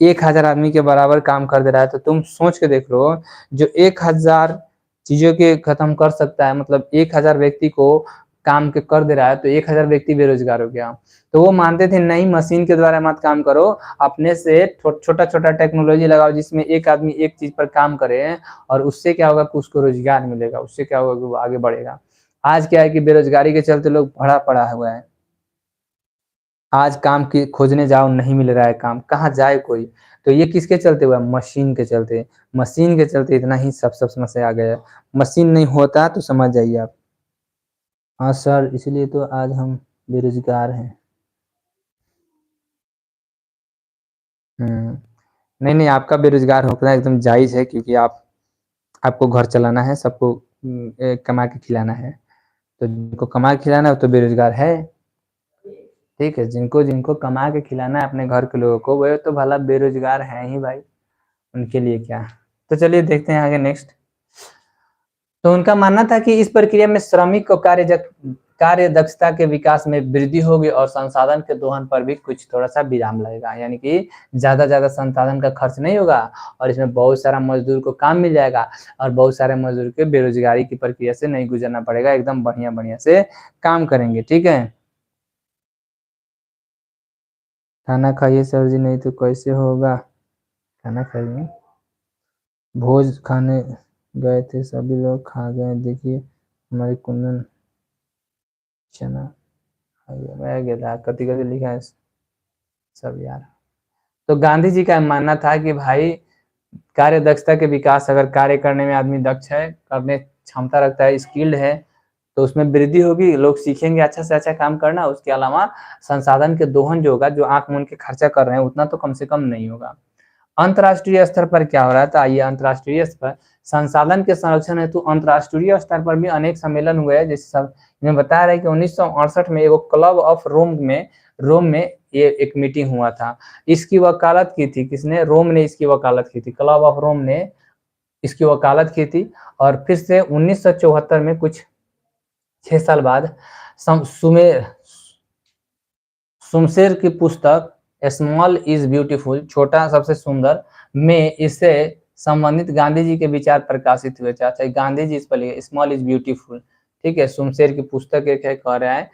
1,000 आदमी के बराबर काम कर दे रहा है। तो तुम सोच के देख लो, जो 1,000 चीजों के खत्म कर सकता है, मतलब 1,000 व्यक्ति को काम के कर दे रहा है, तो 1,000 व्यक्ति बेरोजगार हो गया। तो वो मानते थे नहीं, मशीन के द्वारा मत काम करो, अपने से छोटा छोटा टेक्नोलॉजी लगाओ जिसमें एक आदमी एक चीज पर काम करे, और उससे क्या होगा कि उसको रोजगार मिलेगा, उससे क्या होगा कि वो आगे बढ़ेगा। आज क्या है कि बेरोजगारी के चलते लोग भड़ा पड़ा हुआ है। आज काम की खोजने जाओ नहीं मिल रहा है काम, कहाँ जाए कोई। तो ये किसके चलते हुआ, मशीन के चलते। मशीन के चलते इतना ही सब समस्या आ गया है। मशीन नहीं होता तो समझ जाइए आप। हाँ सर, इसलिए तो आज हम बेरोजगार हैं। नहीं नहीं, आपका बेरोजगार होना एकदम जायज है, क्योंकि आप आपको घर चलाना है, सबको कमा के खिलाना है। तो जिनको कमा के खिलाना है वो तो बेरोजगार है। ठीक है, जिनको जिनको कमा के खिलाना है अपने घर के लोगों को, वो तो भला बेरोजगार है ही भाई, उनके लिए क्या। तो चलिए देखते हैं आगे नेक्स्ट। तो उनका मानना था कि इस प्रक्रिया में श्रमिक को कार्य दक्षता के विकास में वृद्धि होगी और संसाधन के दोहन पर भी कुछ थोड़ा सा विराम लगेगा, यानी कि ज्यादा संसाधन का खर्च नहीं होगा, और इसमें बहुत सारा मजदूर को काम मिल जाएगा, और बहुत सारे मजदूर के बेरोजगारी की प्रक्रिया से नहीं गुजरना पड़ेगा, एकदम बढ़िया बढ़िया से काम करेंगे। ठीक है, खाना खाइए सर जी, नहीं तो कैसे होगा। खाना खाइए। भोज खाने गए थे, सभी लोग खा गए, देखिए हमारी कुंदन चना रह गया, कति कति लिखा है सब यार। तो गांधी जी का मानना था कि भाई कार्य दक्षता के विकास, अगर कार्य करने में आदमी दक्ष है, करने क्षमता रखता है, स्किल्ड है, तो उसमें वृद्धि होगी, लोग सीखेंगे अच्छा से अच्छा काम करना। उसके अलावा संसाधन के दोहन जो होगा, जो आंख मूंद के खर्चा कर रहे हैं उतना तो कम से कम नहीं होगा। अंतर्राष्ट्रीय स्तर पर क्या हो रहा है, तो आइए अंतर्राष्ट्रीय स्तर संसाधन के संरक्षण हेतु अंतर्राष्ट्रीय स्तर पर भी अनेक सम्मेलन हुए हैं। जैसे सब मैं बता रहा है कि 1968 में एक क्लब ऑफ रोम में ये एक मीटिंग हुआ था। इसकी वकालत की थी किसने, रोम ने इसकी वकालत की थी, क्लब ऑफ रोम ने इसकी वकालत की थी। और फिर से 1974 में कुछ 6 साल बाद सुमेर सुमशेर की पुस्तक स्मॉल इज ब्यूटीफुल, छोटा सबसे सुंदर, में इससे संबंधित गांधी जी के विचार प्रकाशित हुए। चाचा गांधी जी इस पर लिखे स्मॉल इज ब्यूटीफुल। ठीक है, सुमशेर की पुस्तक एक है, कह रहा है।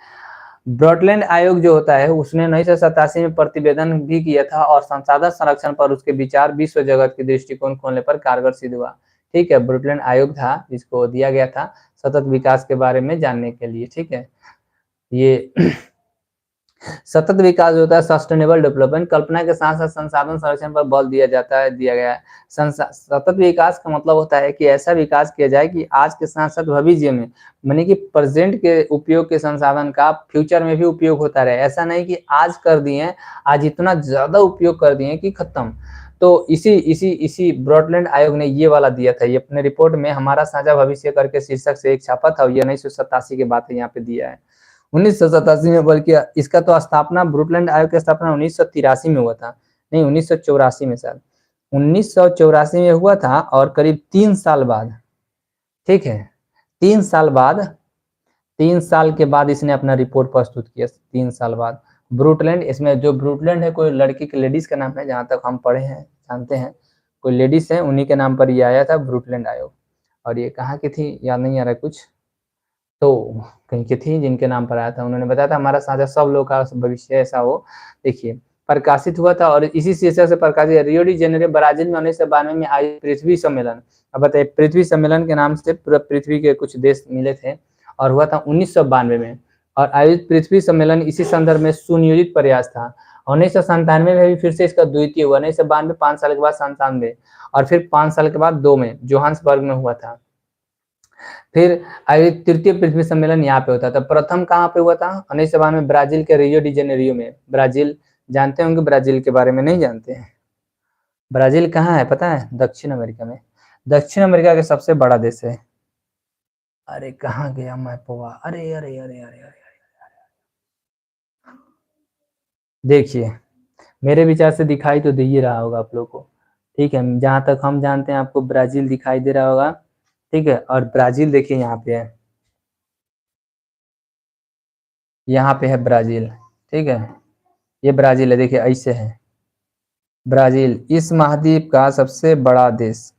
ब्रॉडलैंड आयोग जो होता है उसने 1987 में प्रतिवेदन भी किया था, और संसाधन संरक्षण पर उसके विचार विश्व जगत के दृष्टिकोण खोलने पर कारगर सिद्ध हुआ। ठीक है, ब्रॉडलैंड आयोग था जिसको दिया गया था सतत विकास के बारे में जानने के लिए। ठीक है, ये सतत विकास जो होता है सस्टेनेबल डेवलपमेंट, कल्पना के साथ साथ संसाधन संरक्षण पर बल दिया गया है। सतत विकास का मतलब होता है कि ऐसा विकास किया जाए कि आज के साथ साथ भविष्य में, मानी कि प्रेजेंट के उपयोग के संसाधन का फ्यूचर में भी उपयोग होता रहे। ऐसा नहीं कि आज कर दिए, आज इतना ज्यादा उपयोग कर दिए कि खत्म। तो इसी ब्रॉडलैंड आयोग ने ये वाला दिया था, ये अपने रिपोर्ट में हमारा साझा भविष्य करके शीर्षक से एक छापा था, ये 1987 की बात है यहाँ पे दिया है। 1987 में, बल्कि इसका तो स्थापना ब्रुटलैंड आयोग की स्थापना 1983 में हुआ था, नहीं 1984 में शायद, 1984 में हुआ था। और करीब 3 साल बाद, ठीक है, 3 साल बाद, 3 साल के बाद इसने अपना रिपोर्ट प्रस्तुत किया। 3 साल बाद ब्रुटलैंड, इसमें जो ब्रुटलैंड है कोई लड़की के लेडीज का नाम है, जहां तक हम पढ़े हैं जानते हैं, कोई लेडीज है उन्हीं के नाम पर ये आया था ब्रुटलैंड आयोग। और ये कहाँ की थी याद नहीं आ रहा कुछ, तो कहीं की थी जिनके नाम पर आया था। उन्होंने बताया था हमारा साझा सब लोग का भविष्य ऐसा हो। देखिए प्रकाशित हुआ था, और इसी शीर्षक से प्रकाशित रियो डी जेनेरो ब्राजील में 1992 में आयोजित पृथ्वी सम्मेलन। अब बताइए, पृथ्वी सम्मेलन के नाम से पूरा पृथ्वी के कुछ देश मिले थे, और हुआ था 1992 में। और आयोजित पृथ्वी सम्मेलन इसी संदर्भ में सुनियोजित प्रयास था। 1997 में भी फिर से इसका द्वितीय हुआ, 1992 5 साल के बाद 97, और फिर 5 साल के बाद 2 में जोहान्सबर्ग में हुआ था। फिर आयोजित तृतीय पृथ्वी सम्मेलन यहाँ पे होता था। प्रथम कहाँ पे हुआ था, 1992 में ब्राजील के रियो डी जेनेरियो में। ब्राजील जानते होंगे, ब्राजील के बारे में नहीं जानते हैं। ब्राजील कहाँ है पता है? दक्षिण अमेरिका में। दक्षिण अमेरिका का सबसे बड़ा देश है। अरे कहाँ गया मैपवा? अरे अरे अरे अरे अरे, देखिए मेरे विचार से दिखाई तो दे ही रहा होगा आप लोग को। ठीक है, जहां तक हम जानते हैं आपको ब्राजील दिखाई दे रहा होगा। ठीक है, और ब्राजील देखिए यहाँ पे है, यहाँ पे है ब्राजील। ठीक है, ये ब्राजील है, देखिए ऐसे है ब्राजील, इस महाद्वीप का सबसे बड़ा देश।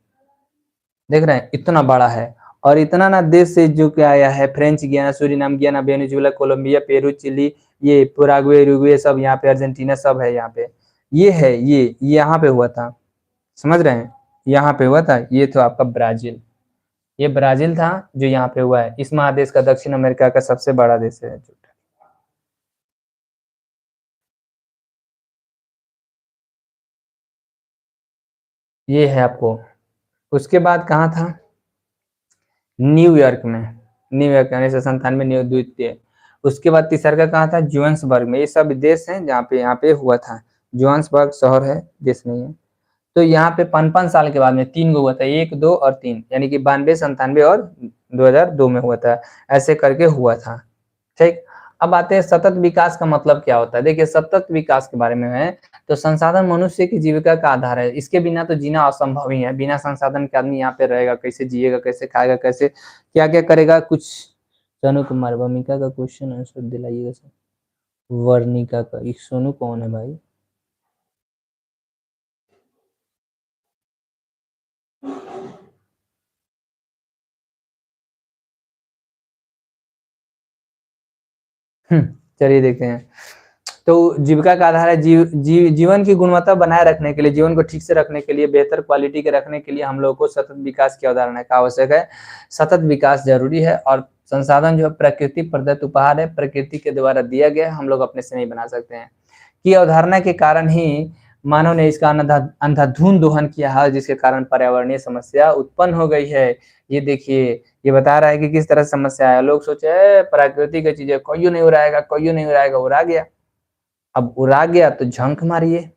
देख रहे हैं इतना बड़ा है। और इतना ना देश से जो क्या आया है, फ्रेंच गियाना, सूरीनाम गियाना, वेनेजुएला, कोलंबिया, पेरू, चिली, ये पुराग्वे, उरुग्वे सब यहाँ पे, अर्जेंटीना सब है यहाँ पे। ये है, ये यहाँ पे हुआ था, समझ रहे हैं? यहाँ पे हुआ था, ये तो आपका ब्राजील, ये ब्राजील था जो यहाँ पे हुआ है। इस महादेश का, दक्षिण अमेरिका का सबसे बड़ा देश है। ये है आपको। उसके बाद कहाँ था? न्यूयॉर्क में, न्यूयॉर्क 1997 न्यू द्वितीय। उसके बाद तीसरा का कहाँ था? जोहान्सबर्ग में। ये सब देश हैं जहाँ पे यहाँ पे हुआ था। जोहान्सबर्ग शहर है, देश नहीं है। तो यहाँ पे 5-5 साल के बाद में 3 गो हुआ था, 1, 2 और 3, यानी कि 92, 97 और 2002 में हुआ था, ऐसे करके हुआ था। ठीक, अब आते हैं सतत विकास का मतलब क्या होता है। देखिए सतत विकास के बारे में है, तो संसाधन मनुष्य की जीविका का आधार है, इसके बिना तो जीना असंभव ही है। बिना संसाधन के आदमी यहाँ पे रहेगा कैसे, जिएगा कैसे, खाएगा कैसे, क्या क्या करेगा कुछ। सोनू कुमार, भूमिका का क्वेश्चन आंसर दिलाइएगा सर। वर्णिका का, ये सोनू कौन है भाई? चलिए देखते हैं। तो जीविका का आधार है, जीवन की गुणवत्ता बनाए रखने के लिए, जीवन को ठीक से रखने के लिए, बेहतर क्वालिटी के रखने के लिए हम लोग को सतत विकास की अवधारणा का आवश्यक है। सतत विकास जरूरी है, और संसाधन जो है प्रकृति प्रदत्त उपहार है, प्रकृति के द्वारा दिया गया, हम लोग अपने से नहीं बना सकते हैं। की अवधारणा के कारण ही मानव ने इसका अंधाधुंध दोहन किया है, जिसके कारण पर्यावरणीय समस्या उत्पन्न हो गई है। ये देखिए, ये बता रहा है कि किस तरह से समस्या है। लोग सोचे प्राकृतिक चीजें कोई नहीं उड़ाएगा, कोई नहीं उड़ाएगा, उड़ा गया। अब उड़ा गया तो झंक मारिए,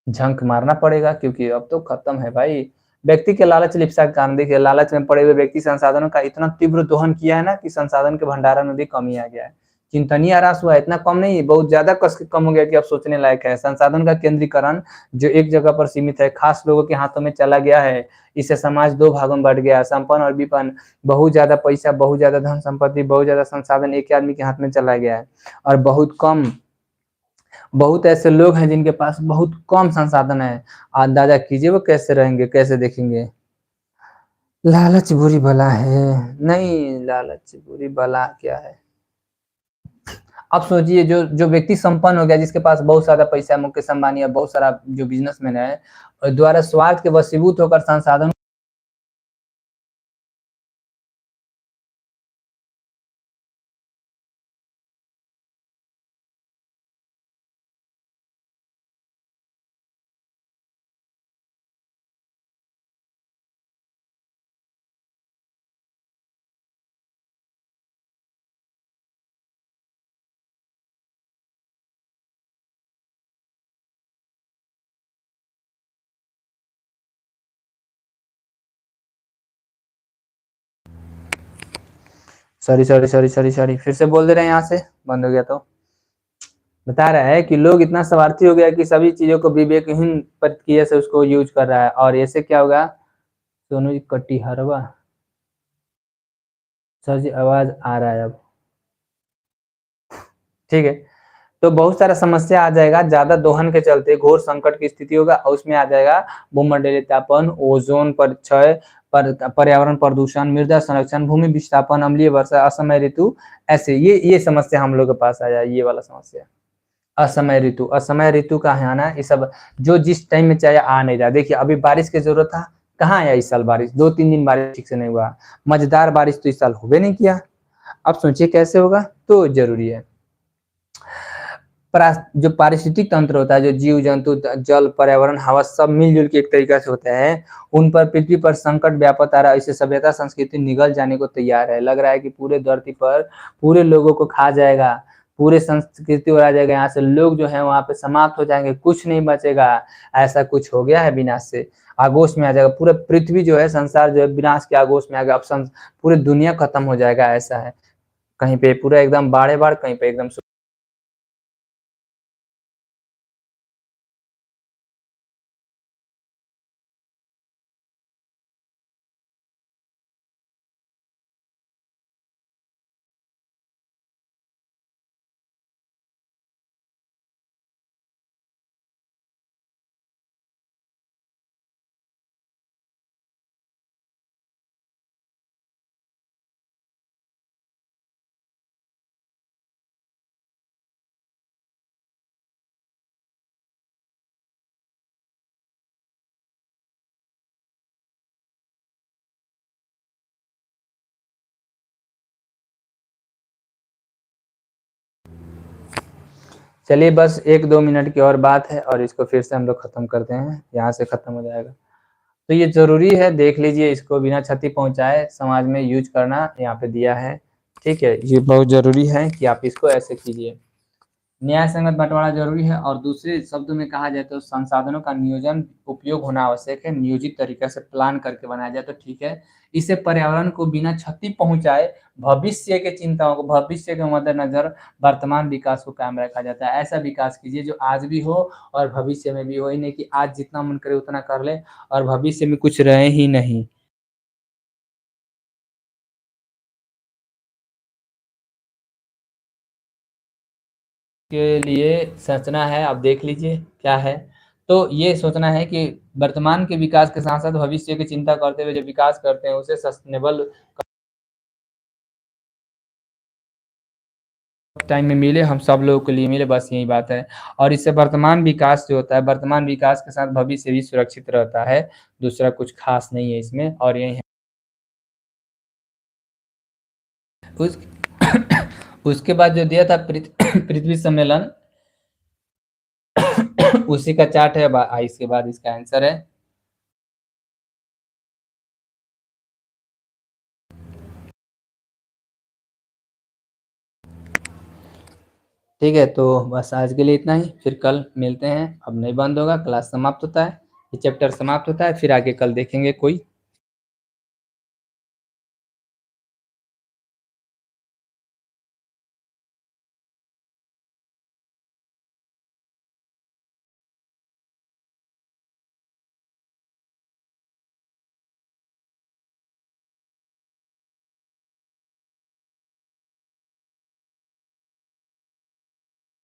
झंक मारना पड़ेगा, क्योंकि अब तो खत्म है भाई। व्यक्ति के लालच लिप्सा के कारण, देखिए लालच में पड़े हुए व्यक्ति संसाधनों का इतना तीव्र दोहन किया है ना, कि संसाधन के भंडारण में भी कमी आ गया है। चिंतनीय ह्रास हुआ है, इतना कम नहीं, बहुत ज्यादा कस के कम हो गया कि अब सोचने लायक है। संसाधन का केंद्रीकरण जो एक जगह पर सीमित है, खास लोगों के हाथों में चला गया है। इससे समाज दो भागों में बढ़ गया, संपन्न और विपन्न। बहुत ज्यादा पैसा, बहुत ज्यादा धन संपत्ति, बहुत ज्यादा संसाधन एक आदमी के हाथ में चला गया है, और बहुत कम, बहुत ऐसे लोग हैं जिनके पास बहुत कम संसाधन है। अंदाजा कीजिए वो कैसे रहेंगे, कैसे देखेंगे। लालच बुरी बला है। नहीं, लालच बुरी बला क्या है? अब सोचिए, जो जो व्यक्ति संपन्न हो गया, जिसके पास बहुत सारा पैसा है, मुकेश अंबानी है, बहुत सारा जो बिजनेसमैन है, और द्वारा स्वार्थ के वशीभूत होकर संसाधन, sorry sorry sorry sorry sorry, फिर से बोल दे रहे हैं, यहाँ से बंद हो गया तो। बता रहा है कि लोग इतना स्वार्थी हो गया कि सभी चीजों को विवेकहीन प्रक्रिया से उसको यूज कर रहा है, और ऐसे क्या होगा? सोनू जी कटिहरवा, सर जी आवाज आ रहा है अब, ठीक है। तो बहुत सारा समस्या आ जाएगा, ज्यादा दोहन के चलते घोर संकट की स्थिति होगा, और उसमें आ जाएगा भूमंडलीय तापन, ओजोन पर क्षय, पर्यावरण प्रदूषण, मृदा संरक्षण, भूमि विस्थापन, अम्लीय वर्षा, असमय ऋतु। ऐसे ये समस्या हम लोग के पास आ जाए, ये वाला समस्या। असमय ऋतु, असमय ऋतु का है ना, ये सब जो जिस टाइम में चाहे आ नहीं रहा। देखिए अभी बारिश की जरूरत था, कहाँ आया इस साल बारिश? 2-3 दिन बारिश ठीक से नहीं हुआ, मजेदार बारिश तो इस साल हुए नहीं किया। अब सोचिए कैसे होगा, तो जरूरी है। जो पारिस्थितिक तंत्र होता है, जो जीव जंतु, जल, पर्यावरण, हवा, सब मिलजुल के एक तरीका से होते हैं, उन पर, पृथ्वी पर संकट व्यापक आ रहा है। इससे सभ्यता संस्कृति निगल जाने को तैयार है। लग रहा है कि पूरे धरती पर पूरे लोगों को खा जाएगा। पूरे संस्कृति उड़ा जाएगा, यहाँ से लोग जो है वहाँ पे समाप्त हो जाएंगे, कुछ नहीं बचेगा। ऐसा कुछ हो गया है विनाश से, आगोश में आ जाएगा पूरा पृथ्वी जो है, संसार जो है विनाश के आगोश में आ गया। अब पूरी दुनिया खत्म हो जाएगा, ऐसा है। कहीं पे पूरा एकदम बाढ़े बाढ़, कहीं पे एकदम चलिए बस 1-2 मिनट की और बात है और इसको फिर से हम लोग खत्म करते हैं, यहाँ से खत्म हो जाएगा। तो ये जरूरी है, देख लीजिए, इसको बिना क्षति पहुंचाए समाज में यूज करना यहाँ पे दिया है, ठीक है। ये बहुत जरूरी है कि आप इसको ऐसे कीजिए। न्याय संगत बंटवारा जरूरी है, और दूसरे शब्दों में कहा जाए तो संसाधनों का नियोजन उपयोग होना आवश्यक है, नियोजित तरीके से प्लान करके बनाया जाए तो ठीक है। इससे पर्यावरण को बिना क्षति पहुंचाए भविष्य के चिंताओं को, भविष्य के मद्देनजर वर्तमान विकास को कायम रखा जाता है। ऐसा विकास कीजिए जो आज भी हो और भविष्य में भी हो, ही नहीं कि आज जितना मन करे उतना कर ले और भविष्य में कुछ रहे ही नहीं। के लिए सोचना है, आप देख लीजिए क्या है। तो ये सोचना है कि वर्तमान के विकास के साथ साथ भविष्य की चिंता करते हुए जो विकास करते हैं उसे सस्टेनेबल टाइम में मिले, हम सब लोगों के लिए मिले, बस यही बात है। और इससे वर्तमान विकास जो होता है, वर्तमान विकास के साथ भविष्य भी सुरक्षित रहता है। दूसरा कुछ खास नहीं है इसमें, और यही है उस उसके बाद जो दिया था पृथ्वी सम्मेलन उसी का चार्ट है, इसके बाद इसका आंसर है। ठीक है, तो बस आज के लिए इतना ही, फिर कल मिलते हैं। अब नहीं बंद होगा, क्लास समाप्त होता है, ये चैप्टर समाप्त होता है, फिर आगे कल देखेंगे कोई